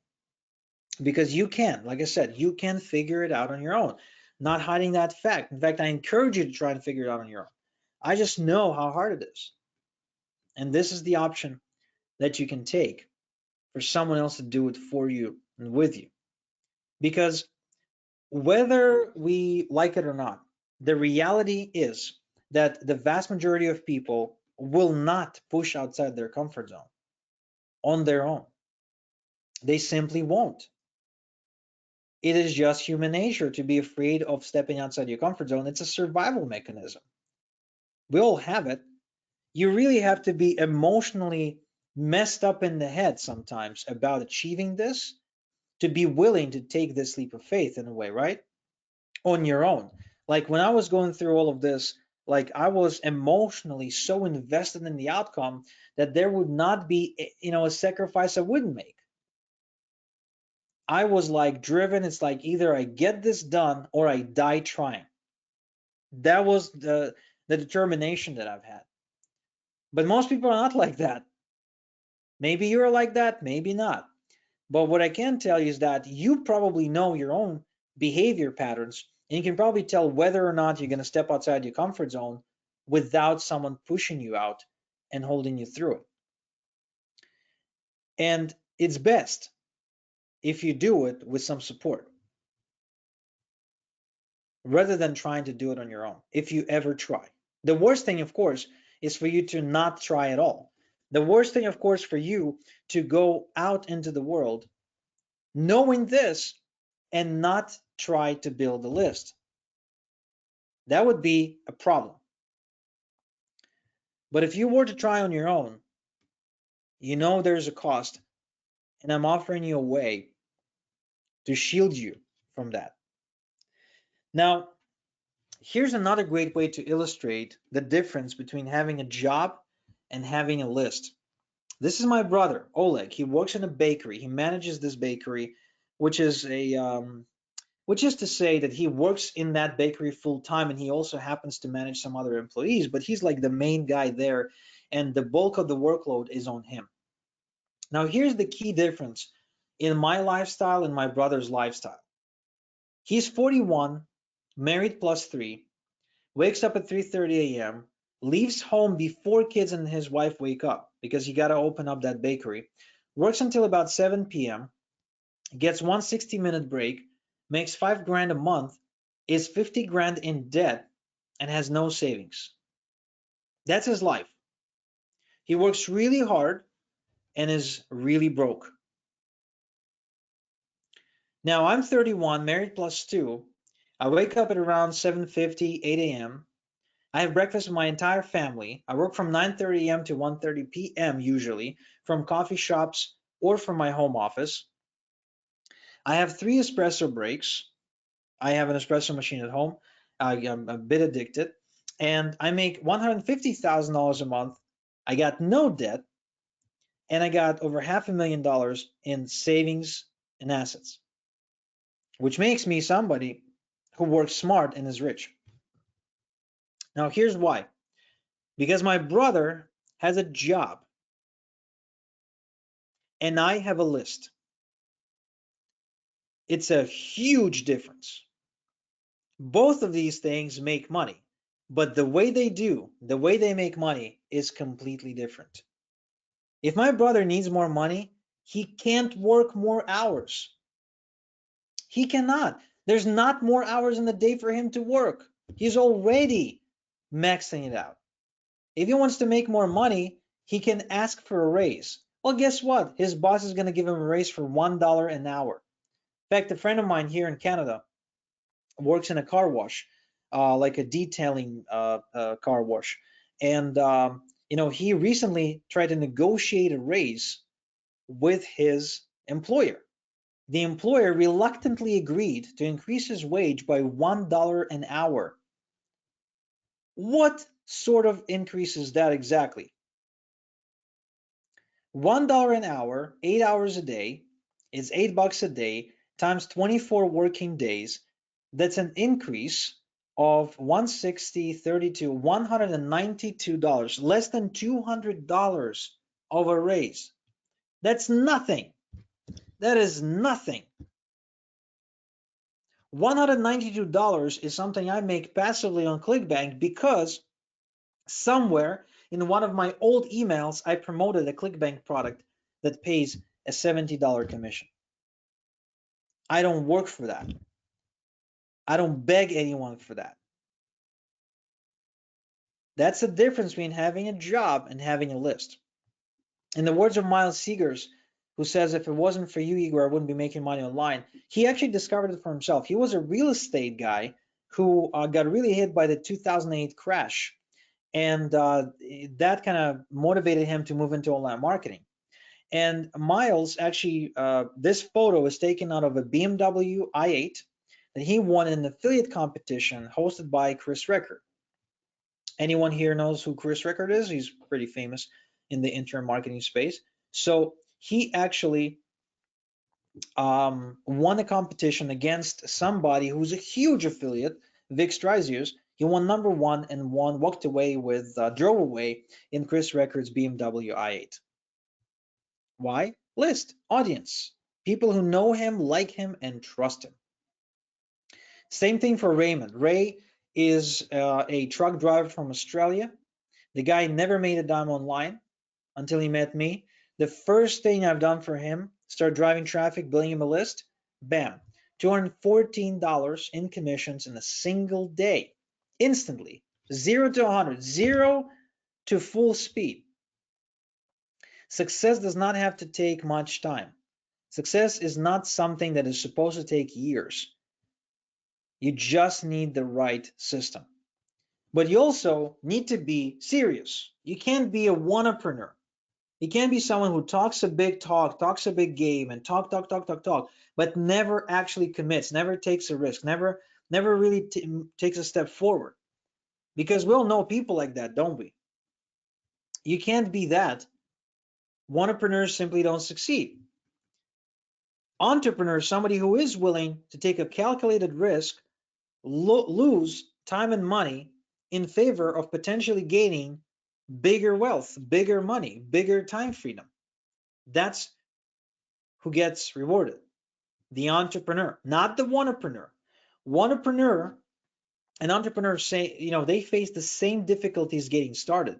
Speaker 1: Because you can, like I said, you can figure it out on your own. Not hiding that fact. In fact, I encourage you to try and figure it out on your own. I just know how hard it is. And this is the option that you can take for someone else to do it for you and with you. Because whether we like it or not, the reality is that the vast majority of people will not push outside their comfort zone on their own. They simply won't. It is just human nature to be afraid of stepping outside your comfort zone. It's a survival mechanism. We all have it. You really have to be emotionally messed up in the head sometimes about achieving this to be willing to take this leap of faith in a way, right? On your own. Like when I was going through all of this, like I was emotionally so invested in the outcome that there would not be, a sacrifice I wouldn't make. I was like driven. It's like either I get this done or I die trying. That was the determination that I've had. But most people are not like that. Maybe you're like that, maybe not. But what I can tell you is that you probably know your own behavior patterns, and you can probably tell whether or not you're going to step outside your comfort zone without someone pushing you out and holding you through it. And It's best if you do it with some support rather than trying to do it on your own, if you ever try. The worst thing, of course, is for you to not try at all. The worst thing, of course, for you to go out into the world knowing this and not try to build a list. That would be a problem. But if you were to try on your own, you know there's a cost, and I'm offering you a way to shield you from that. Now, here's another great way to illustrate the difference between having a job and having a list. This is my brother, Oleg. He works in a bakery. He manages this bakery, which is to say that he works in that bakery full time, and he also happens to manage some other employees, but he's like the main guy there, and the bulk of the workload is on him. Now, here's the key difference in my lifestyle and my brother's lifestyle. He's 41, married plus 3, wakes up at 3:30 a.m., leaves home before kids and his wife wake up because he got to open up that bakery, works until about 7 p.m., gets one 60-minute break, makes 5 grand a month, is 50 grand in debt, and has no savings. That's his life. He works really hard and is really broke. Now, I'm 31, married plus 2. I wake up at around 7:50, 8 a.m. I have breakfast with my entire family. I work from 9:30 a.m. to 1:30 p.m. usually from coffee shops or from my home office. I have 3 espresso breaks. I have an espresso machine at home. I'm a bit addicted. And I make $150,000 a month. I got no debt. And I got over $500,000 in savings and assets, which makes me somebody who works smart and is rich. Now, here's why. Because my brother has a job and I have a list. It's a huge difference. Both of these things make money, but the way they make money is completely different. If my brother needs more money, he can't work more hours. He cannot. There's not more hours in the day for him to work. He's already maxing it out. If he wants to make more money, he can ask for a raise. Well, guess what? His boss is going to give him a raise for $1 an hour. In fact, a friend of mine here in Canada works in a car wash, like a detailing car wash. And, he recently tried to negotiate a raise with his employer. The employer reluctantly agreed to increase his wage by $1 an hour. What sort of increase is that exactly? $1 an hour, 8 hours a day, is $8 a day times 24 working days. That's an increase of 160, 32, $192, less than $200 of a raise. That's nothing. That is nothing. $192 is something I make passively on ClickBank because somewhere in one of my old emails, I promoted a ClickBank product that pays a $70 commission. I don't work for that. I don't beg anyone for that. That's the difference between having a job and having a list. In the words of Miles Seegers, who says, if it wasn't for you, Igor, I wouldn't be making money online. He actually discovered it for himself. He was a real estate guy who got really hit by the 2008 crash. And that kind of motivated him to move into online marketing. And Miles actually, this photo is taken out of a BMW i8 that he won in an affiliate competition hosted by Chris Record. Anyone here knows who Chris Record is? He's pretty famous in the internet marketing space. So he actually won a competition against somebody who's a huge affiliate, Vic Strazius. He won number 1 and walked away with, drove away in Chris Record's BMW i8. Why? List, audience, people who know him, like him, and trust him. Same thing for Raymond. Ray is a truck driver from Australia. The guy never made a dime online until he met me. The first thing I've done for him, start driving traffic, building him a list, bam, $214 in commissions in a single day, instantly. 0 to 100, 0 to full speed. Success does not have to take much time. Success is not something that is supposed to take years. You just need the right system. But you also need to be serious. You can't be a wannapreneur. You can't be someone who talks a big talk, talks a big game, and talk, but never actually commits, never takes a risk, never really takes a step forward. Because we all know people like that, don't we? You can't be that. Wannapreneurs simply don't succeed. Entrepreneur, somebody who is willing to take a calculated risk, lose time and money in favor of potentially gaining bigger wealth, bigger money, bigger time freedom. That's who gets rewarded. The entrepreneur, not the wannapreneur. Wannapreneur and entrepreneurs say, they face the same difficulties getting started.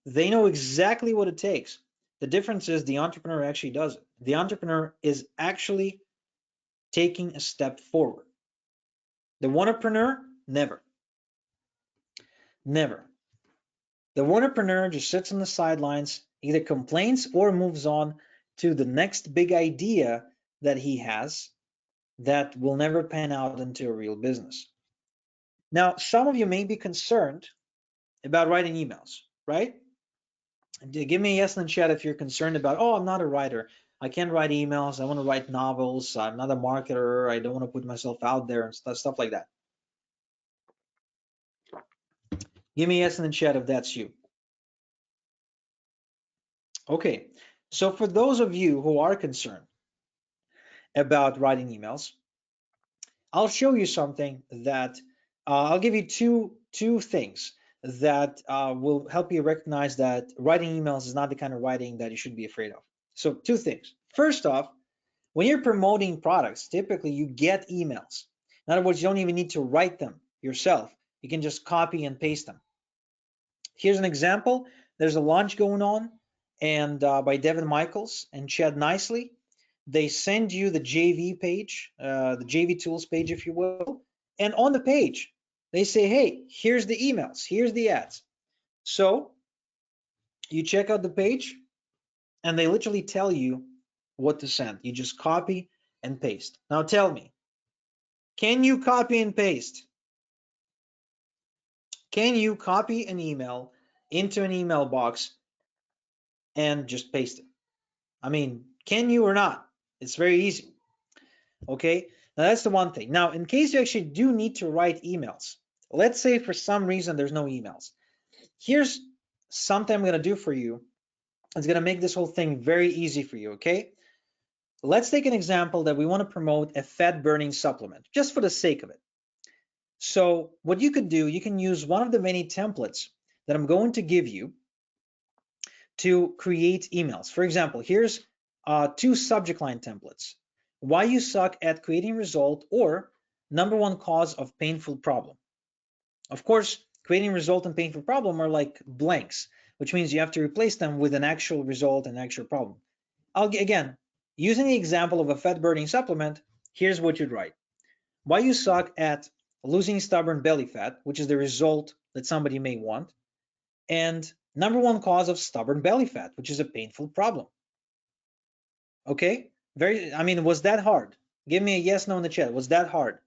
Speaker 1: They know exactly what it takes. The difference is the entrepreneur actually does it. The entrepreneur is actually taking a step forward. The wannapreneur, never. Never. The wannapreneur just sits on the sidelines, either complains or moves on to the next big idea that he has that will never pan out into a real business. Now, some of you may be concerned about writing emails, right? Give me a yes in the chat if you're concerned about, oh, I'm not a writer. I can't write emails. I want to write novels. I'm not a marketer. I don't want to put myself out there and stuff like that. Give me a yes in the chat if that's you. Okay, so for those of you who are concerned about writing emails, I'll show you something that I'll give you two things that will help you recognize that writing emails is not the kind of writing that you should be afraid of. So two things. First off, when you're promoting products, typically you get emails. In other words, you don't even need to write them yourself. You can just copy and paste them. Here's an example. There's a launch going on, and by Devin Michaels and Chad Nicely. They send you the JV page, the JV tools page, if you will. And on the page, they say, hey, here's the emails, here's the ads. So you check out the page, and they literally tell you what to send. You just copy and paste. Now tell me, can you copy and paste? Can you copy an email into an email box and just paste it? I mean, can you or not? It's very easy. Okay, now that's the one thing. Now, in case you actually do need to write emails, let's say for some reason there's no emails. Here's something I'm going to do for you. It's going to make this whole thing very easy for you, okay? Let's take an example that we want to promote a fat burning supplement, just for the sake of it. So what you could do, you can use one of the many templates that I'm going to give you to create emails. For example, here's two subject line templates. Why you suck at creating result, or number one cause of painful problem. Of course, creating result and painful problem are like blanks, which means you have to replace them with an actual result and actual problem. Again, using the example of a fat burning supplement, here's what you'd write. Why you suck at losing stubborn belly fat, which is the result that somebody may want, and number one cause of stubborn belly fat, which is a painful problem. Okay, was that hard? Give me a yes, no in the chat. Was that hard?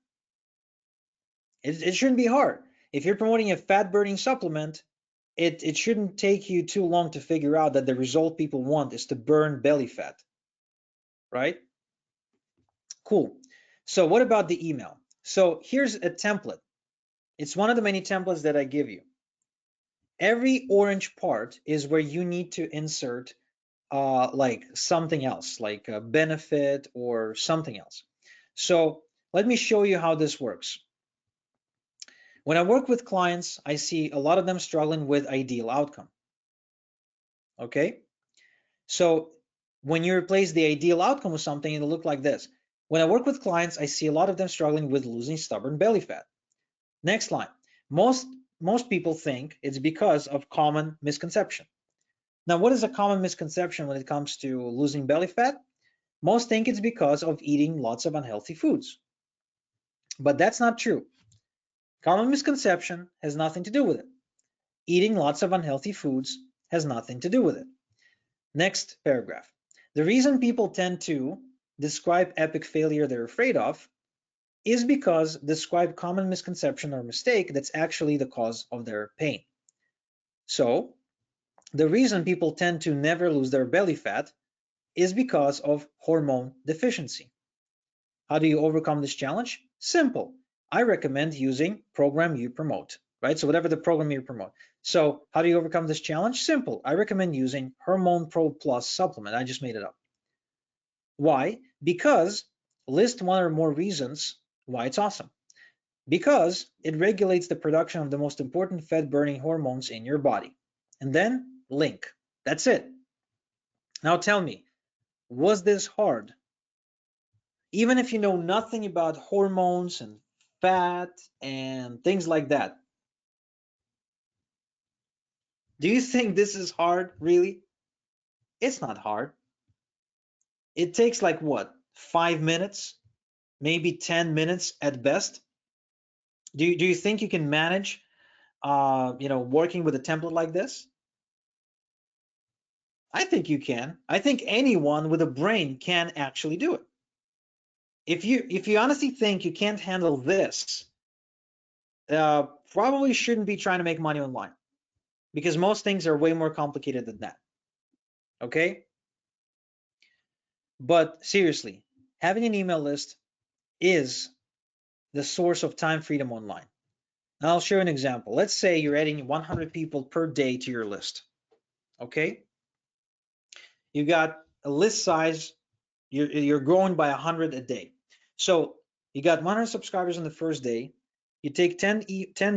Speaker 1: It shouldn't be hard. If you're promoting a fat burning supplement, it shouldn't take you too long to figure out that the result people want is to burn belly fat, right? Cool. So what about the email? So here's a template. It's one of the many templates that I give you. Every orange part is where you need to insert like something else, like a benefit or something else. So let me show you how this works. When I work with clients, I see a lot of them struggling with ideal outcome. Okay, so when you replace the ideal outcome with something, it'll look like this. When I work with clients, I see a lot of them struggling with losing stubborn belly fat. Next line. Most people think it's because of common misconception. Now, what is a common misconception when it comes to losing belly fat? Most think it's because of eating lots of unhealthy foods, but that's not true. Common misconception has nothing to do with it. Eating lots of unhealthy foods has nothing to do with it. Next paragraph. The reason people tend to describe epic failure they're afraid of is because describe common misconception or mistake that's actually the cause of their pain. So the reason people tend to never lose their belly fat is because of hormone deficiency. How do you overcome this challenge? Simple. I recommend using program you promote, right? So whatever the program you promote. So how do you overcome this challenge? Simple. I recommend using Hormone Pro Plus supplement. I just made it up. Why? Because list one or more reasons why it's awesome. Because it regulates the production of the most important fat-burning hormones in your body. And then link. That's it. Now tell me, was this hard? Even if you know nothing about hormones and fat and things like that, do you think this is hard, really? It's not hard. It takes like what, 5 minutes, maybe 10 minutes at best. Do you think you can manage, working with a template like this? I think you can. I think anyone with a brain can actually do it. If you honestly think you can't handle this, probably shouldn't be trying to make money online, because most things are way more complicated than that. Okay? But seriously, having an email list is the source of time freedom online. Now I'll show you an example. Let's say you're adding 100 people per day to your list. Okay? You got a list size, you're growing by 100 a day. So you got 100 subscribers on the first day. You take 10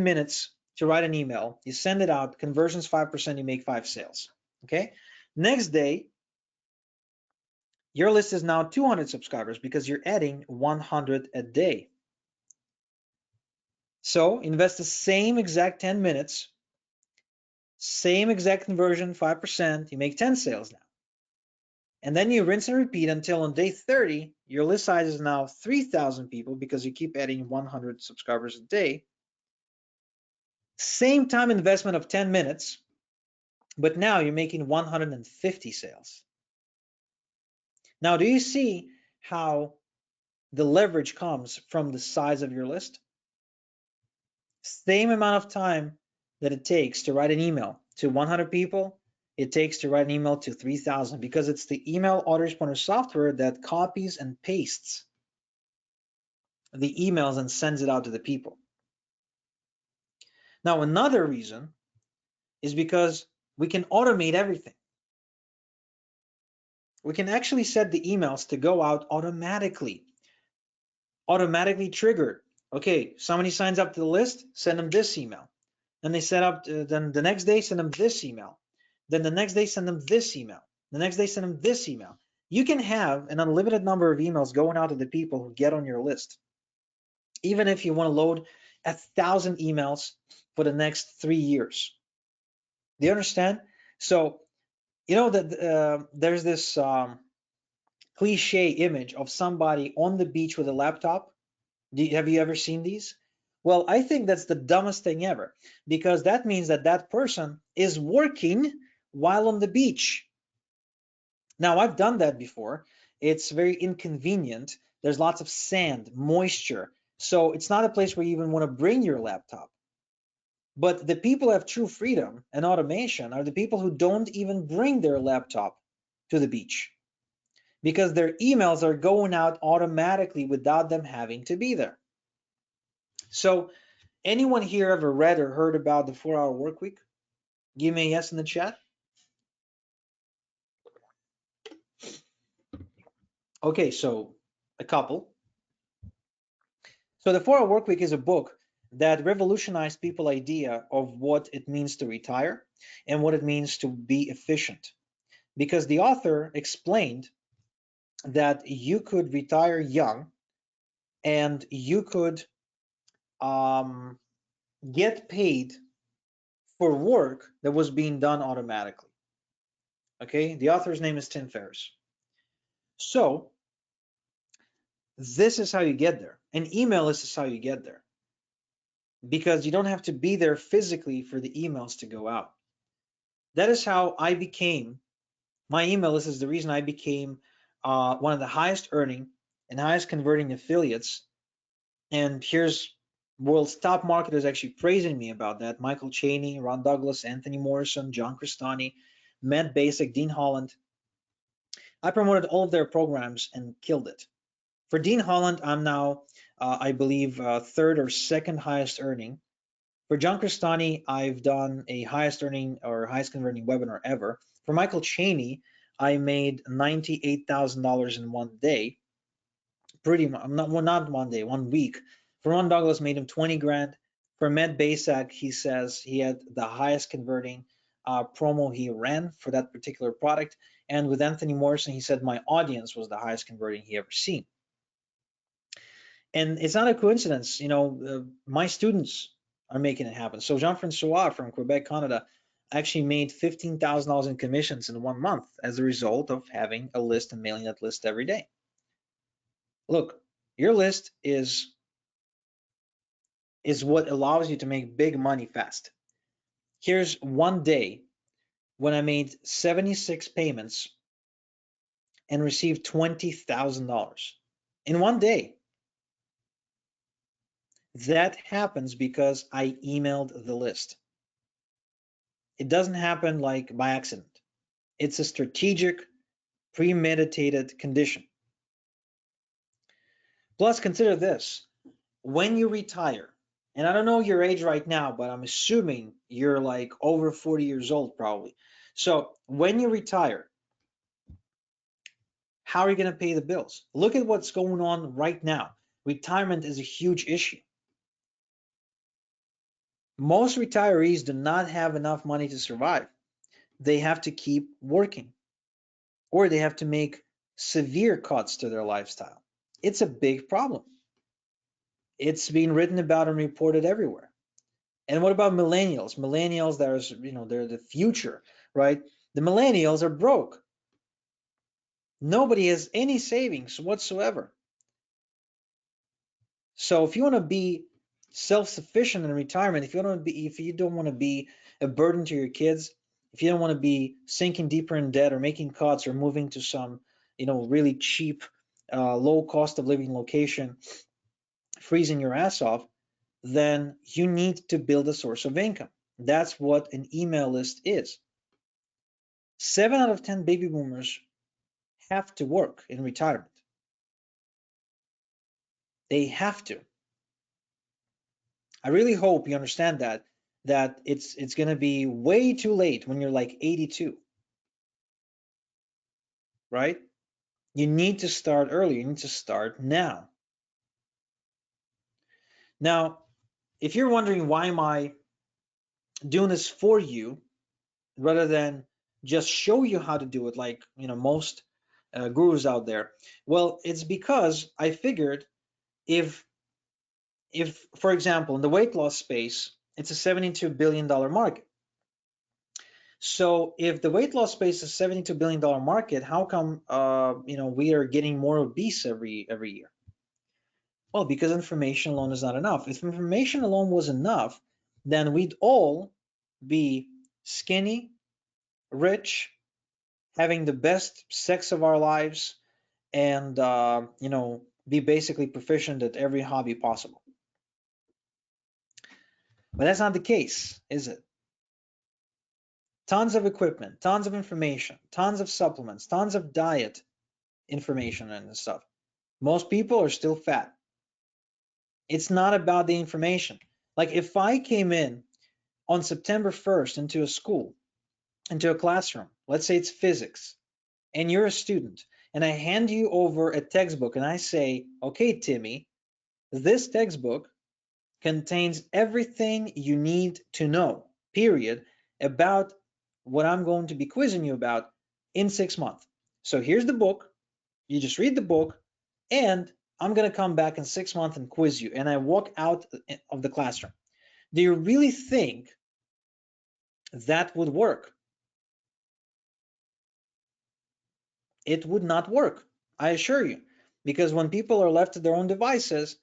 Speaker 1: minutes to write an email. You send it out. Conversions 5%. You make 5 sales. Okay. Next day, your list is now 200 subscribers because you're adding 100 a day. So invest the same exact 10 minutes, same exact conversion, 5%. You make 10 sales now. And then you rinse and repeat until on day 30, your list size is now 3,000 people because you keep adding 100 subscribers a day. Same time investment of 10 minutes, but now you're making 150 sales. Now, do you see how the leverage comes from the size of your list? Same amount of time that it takes to write an email to 100 people, it takes to write an email to 3,000, because it's the email autoresponder software that copies and pastes the emails and sends it out to the people. Now, another reason is because we can automate everything. We can actually set the emails to go out automatically triggered. Okay, somebody signs up to the list, send them this email. Then they set up, then the next day, send them this email. Then the next day, send them this email. The next day, send them this email. You can have an unlimited number of emails going out to the people who get on your list. Even if you want to load 1,000 emails for the next 3 years. Do you understand? So, you know that there's this cliche image of somebody on the beach with a laptop. Have you ever seen these? Well, I think that's the dumbest thing ever, because that means that that person is working while on the beach. Now, I've done that before. It's very inconvenient. There's lots of sand, moisture. So it's not a place where you even want to bring your laptop. But the people who have true freedom and automation are the people who don't even bring their laptop to the beach, because their emails are going out automatically without them having to be there. So anyone here ever read or heard about the 4-hour work week? Give me a yes in the chat. Okay, so a couple. So the 4-hour work week is a book that revolutionized people's idea of what it means to retire and what it means to be efficient. Because the author explained that you could retire young and you could get paid for work that was being done automatically. Okay, the author's name is Tim Ferriss. So this is how you get there. An email list is how you get there, because you don't have to be there physically for the emails to go out. That is how I became, my email list is the reason I became one of the highest earning and highest converting affiliates. And here's world's top marketers actually praising me about that: Michael Cheney, Ron Douglas, Anthony Morrison, John Crestani, Matt Basic, Dean Holland. I promoted all of their programs and killed it. For Dean Holland, I'm now, I believe, third or second highest earning. For John Crestani, I've done a highest earning or highest converting webinar ever. For Michael Cheney, I made $98,000 in one day. Pretty much, not one day, 1 week. For Ron Douglas, made him 20 grand. For Matt Basak, he says he had the highest converting promo he ran for that particular product. And with Anthony Morrison, he said my audience was the highest converting he ever seen. And it's not a coincidence, my students are making it happen. So Jean-Francois from Quebec, Canada, actually made $15,000 in commissions in 1 month as a result of having a list and mailing that list every day. Look, your list is what allows you to make big money fast. Here's one day when I made 76 payments and received $20,000 in one day. That happens because I emailed the list. It doesn't happen like by accident. It's a strategic, premeditated condition. Plus, consider this: when you retire, and I don't know your age right now, but I'm assuming you're like over 40 years old probably. So when you retire, how are you going to pay the bills? Look at what's going on right now. Retirement is a huge issue. Most retirees do not have enough money to survive. They have to keep working, or they have to make severe cuts to their lifestyle. It's a big problem. It's being written about and reported everywhere. And what about millennials? Millennials that are, they're the future, right? The millennials are broke. Nobody has any savings whatsoever. So if you want to be self-sufficient in retirement, if you don't want to be a burden to your kids, if you don't want to be sinking deeper in debt or making cuts or moving to some, really cheap, low cost of living location, freezing your ass off, then you need to build a source of income. That's what an email list is. 7 out of 10 baby boomers have to work in retirement. They have to. I really hope you understand that it's going to be way too late when you're like 82, right? You need to start early. You need to start now. Now, if you're wondering why am I doing this for you rather than just show you how to do it like, most gurus out there, well, it's because I figured if for example in the weight loss space, it's a $72 billion market. So if the weight loss space is $72 billion market, how come we are getting more obese every year? Well, because information alone is not enough. If information alone was enough, then we'd all be skinny, rich, having the best sex of our lives, and be basically proficient at every hobby possible. But that's not the case, is it? Tons of equipment, tons of information, tons of supplements, tons of diet information and stuff. Most people are still fat. It's not about the information. Like if I came in on September 1st into a school, into a classroom, let's say it's physics, and you're a student, and I hand you over a textbook and I say, okay, Timmy, this textbook contains everything you need to know, period, about what I'm going to be quizzing you about in 6 months. So here's the book. You just read the book, and I'm going to come back in 6 months and quiz you. And I walk out of the classroom. Do you really think that would work? it would not work. I assure you, because when people are left to their own devices,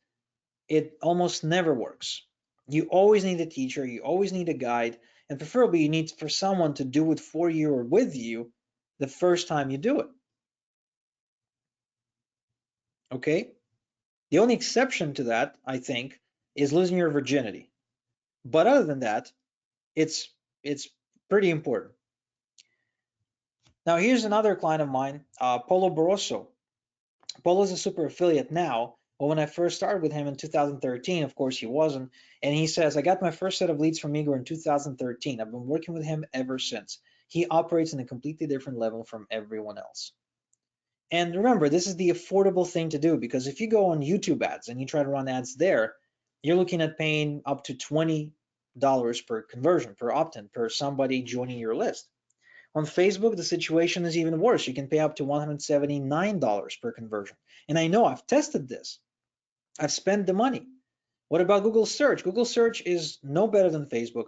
Speaker 1: it almost never works. You always need a teacher, you always need a guide, and preferably you need for someone to do it for you or with you the first time you do it. Okay? The only exception to that, I think, is losing your virginity. But other than that, it's it's pretty important. Now here's another client of mine, Polo Barroso. Polo's a super affiliate now, but when I first started with him in 2013, of course he wasn't. And he says, I got my first set of leads from Igor in 2013. I've been working with him ever since. He operates in a completely different level from everyone else. And remember, this is the affordable thing to do, because if you go on YouTube ads and you try to run ads there, you're looking at paying up to $20 per conversion, per opt-in, per somebody joining your list. On Facebook, the situation is even worse. You can pay up to $179 per conversion. And I know I've tested this. I've spent the money. What about Google search? Google search is no better than Facebook.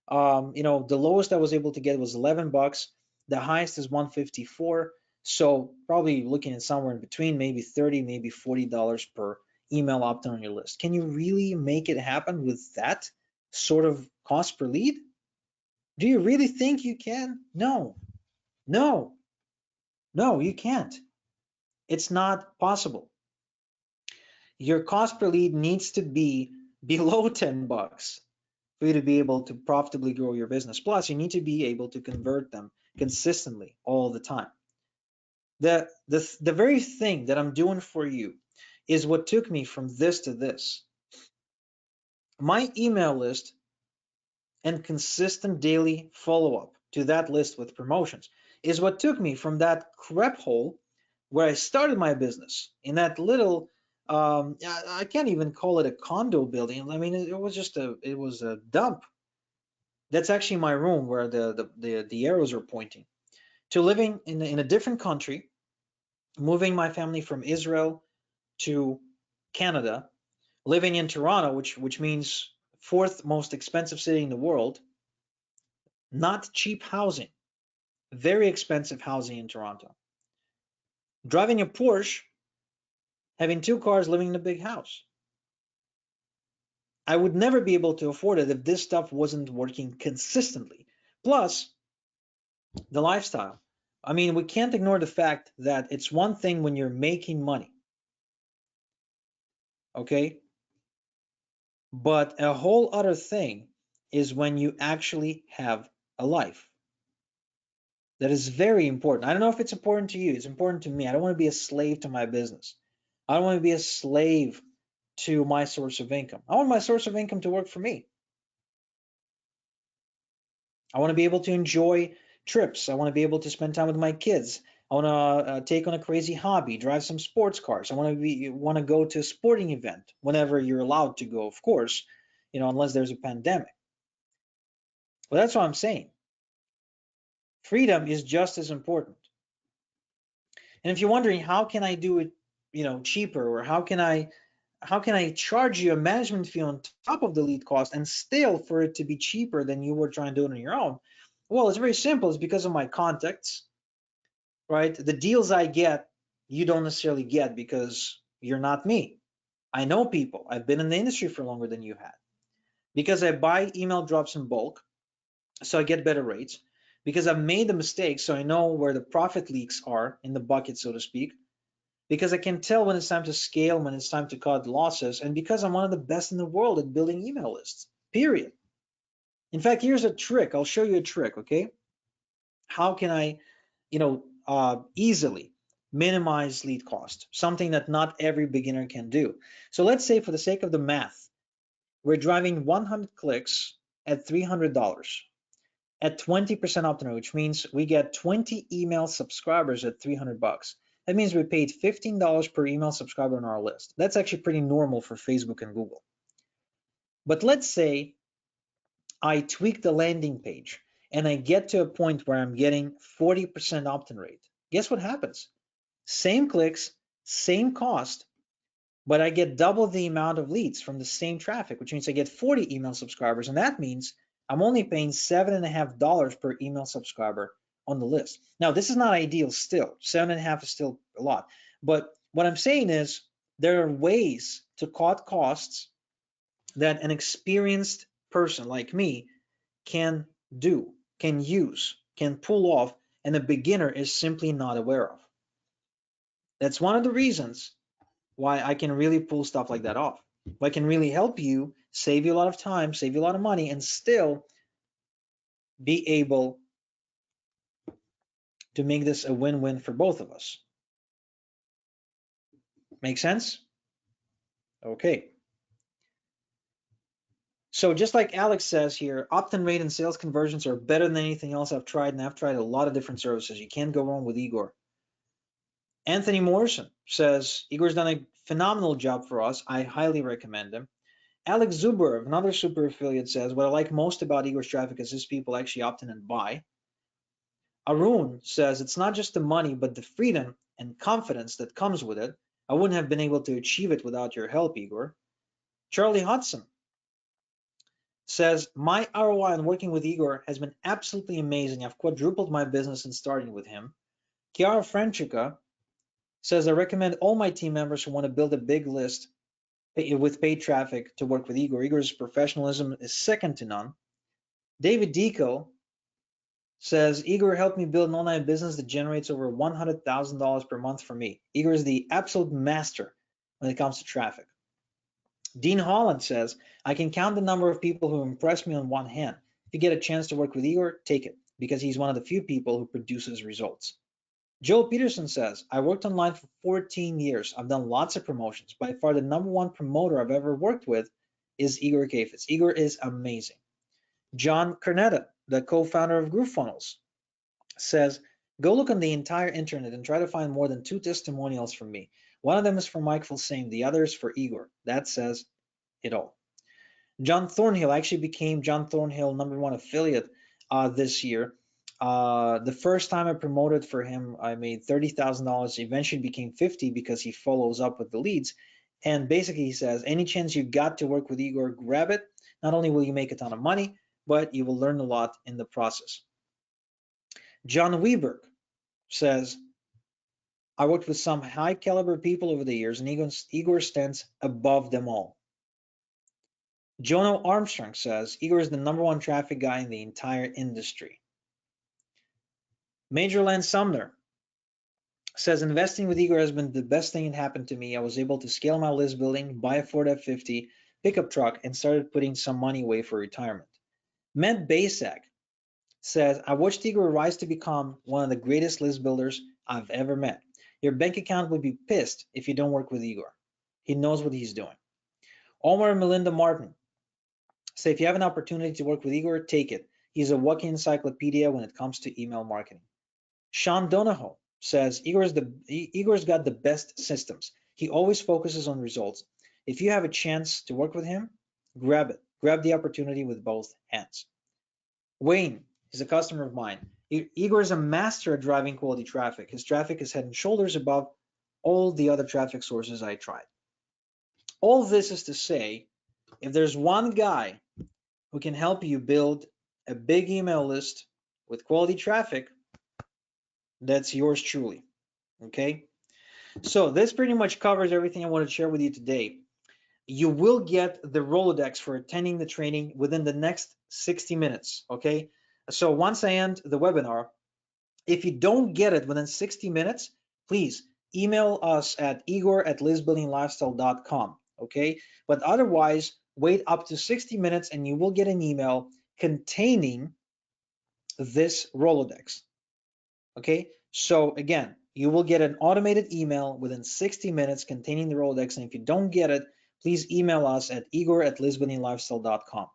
Speaker 1: The lowest I was able to get was 11 bucks. The highest is 154. So probably looking at somewhere in between, maybe 30, maybe $40 per email opt-in on your list. Can you really make it happen with that sort of cost per lead? Do you really think you can? No, no, no, you can't. It's not possible. Your cost per lead needs to be below 10 bucks for you to be able to profitably grow your business. Plus, you need to be able to convert them consistently all the time. The very thing that I'm doing for you is what took me from this to this. My email list and consistent daily follow-up to that list with promotions is what took me from that crap hole where I started my business in that little I can't even call it a condo building. I mean, it was a dump. That's actually my room where the arrows are pointing, to living in a different country, moving my family from Israel to Canada, living in Toronto, which means fourth most expensive city in the world, not cheap housing, very expensive housing in Toronto. Driving a Porsche, having two cars, living in a big house. I would never be able to afford it if this stuff wasn't working consistently. Plus, the lifestyle. I mean, we can't ignore the fact that it's one thing when you're making money, okay? But a whole other thing is when you actually have a life. That is very important. I don't know if it's important to you. It's important to me. I don't want to be a slave to my business. I don't want to be a slave to my source of income. I want my source of income to work for me. I want to be able to enjoy trips. I want to be able to spend time with my kids. I want to take on a crazy hobby, drive some sports cars. I want to go to a sporting event whenever you're allowed to go, of course, unless there's a pandemic. Well, that's what I'm saying. Freedom is just as important. And if you're wondering how can I do it, cheaper, or how can I charge you a management fee on top of the lead cost and still for it to be cheaper than you were trying to do it on your own? Well, it's very simple. It's because of my contacts, right? The deals I get, you don't necessarily get because you're not me. I know people. I've been in the industry for longer than you had. Because I buy email drops in bulk, so I get better rates. Because I've made the mistakes, so I know where the profit leaks are in the bucket, so to speak. Because I can tell when it's time to scale, when it's time to cut losses, and because I'm one of the best in the world at building email lists, period. In fact, here's a trick. I'll show you a trick, okay? How can I, easily minimize lead cost, something that not every beginner can do. So let's say, for the sake of the math, we're driving 100 clicks at $300 at 20% opt-in, which means we get 20 email subscribers at 300 bucks. That means we paid $15 per email subscriber on our list. That's actually pretty normal for Facebook and Google. But let's say I tweak the landing page and I get to a point where I'm getting 40% opt-in rate. Guess what happens? Same clicks, same cost, but I get double the amount of leads from the same traffic, which means I get 40 email subscribers. And that means I'm only paying $7.50 per email subscriber on the list. Now, this is not ideal still. 7.5 is still a lot. But what I'm saying is there are ways to cut costs that an experienced person like me can do, can use, can pull off, and a beginner is simply not aware of. That's one of the reasons why I can really pull stuff like that off. I can really help you, save you a lot of time, save you a lot of money, and still be able to make this a win-win for both of us. Make sense? Okay. So just like Alex says here, opt-in rate and sales conversions are better than anything else I've tried, and I've tried a lot of different services. You can't go wrong with Igor. Anthony Morrison says, Igor's done a phenomenal job for us. I highly recommend him. Alex Zuber, another super affiliate, says, what I like most about Igor's traffic is his people actually opt in and buy. Arun says, it's not just the money, but the freedom and confidence that comes with it. I wouldn't have been able to achieve it without your help, Igor. Charlie Hudson says, my ROI on working with Igor has been absolutely amazing. I've quadrupled my business in starting with him. Chiara Franchica says, I recommend all my team members who want to build a big list with paid traffic to work with Igor. Igor's professionalism is second to none. David Deco says, Igor helped me build an online business that generates over $100,000 per month for me. Igor is the absolute master when it comes to traffic. Dean Holland says, I can count the number of people who impress me on one hand. If you get a chance to work with Igor, take it, because he's one of the few people who produces results. Joe Peterson says, I worked online for 14 years. I've done lots of promotions. By far, the #1 promoter I've ever worked with is Igor Kafitz. Igor is amazing. John Cornetta, the co-founder of GrooveFunnels, says, go look on the entire internet and try to find more than 2 testimonials from me. One of them is from Mike Fulsame, the other is for Igor. That says it all. John Thornhill actually became John Thornhill #1 affiliate this year. The first time I promoted for him, I made $30,000. Eventually became 50 because he follows up with the leads. And basically he says, any chance you got to work with Igor, grab it. Not only will you make a ton of money, but you will learn a lot in the process. John Weberg says, I worked with some high caliber people over the years, and Igor stands above them all. Jono Armstrong says, Igor is the #1 traffic guy in the entire industry. Major Lance Sumner says, investing with Igor has been the best thing that happened to me. I was able to scale my list building, buy a Ford F-50 pickup truck, and started putting some money away for retirement. Matt Basak says, I watched Igor rise to become one of the greatest list builders I've ever met. Your bank account would be pissed if you don't work with Igor. He knows what he's doing. Omar and Melinda Martin say, if you have an opportunity to work with Igor, take it. He's a walking encyclopedia when it comes to email marketing. Sean Donahoe says, Igor's got the best systems. He always focuses on results. If you have a chance to work with him, grab it. Grab the opportunity with both hands. Wayne is a customer of mine. Igor is a master at driving quality traffic. His traffic is head and shoulders above all the other traffic sources I tried. All this is to say, if there's one guy who can help you build a big email list with quality traffic, that's yours truly. Okay, so this pretty much covers everything I wanted to share with you today. You will get the Rolodex for attending the training within the next 60 minutes. Okay, so once I end the webinar, if you don't get it within 60 minutes, please email us at igor@listbuildinglifestyle.com. Okay, but otherwise, wait up to 60 minutes and you will get an email containing this Rolodex. Okay, so again, you will get an automated email within 60 minutes containing the Rolodex, and if you don't get it, please email us at igor@listbuildinglifestyle.com.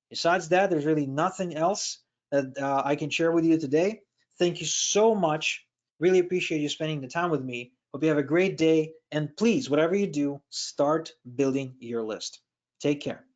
Speaker 1: Besides that, there's really nothing else that I can share with you today. Thank you so much. Really appreciate you spending the time with me. Hope you have a great day, and please, whatever you do, start building your list. Take care.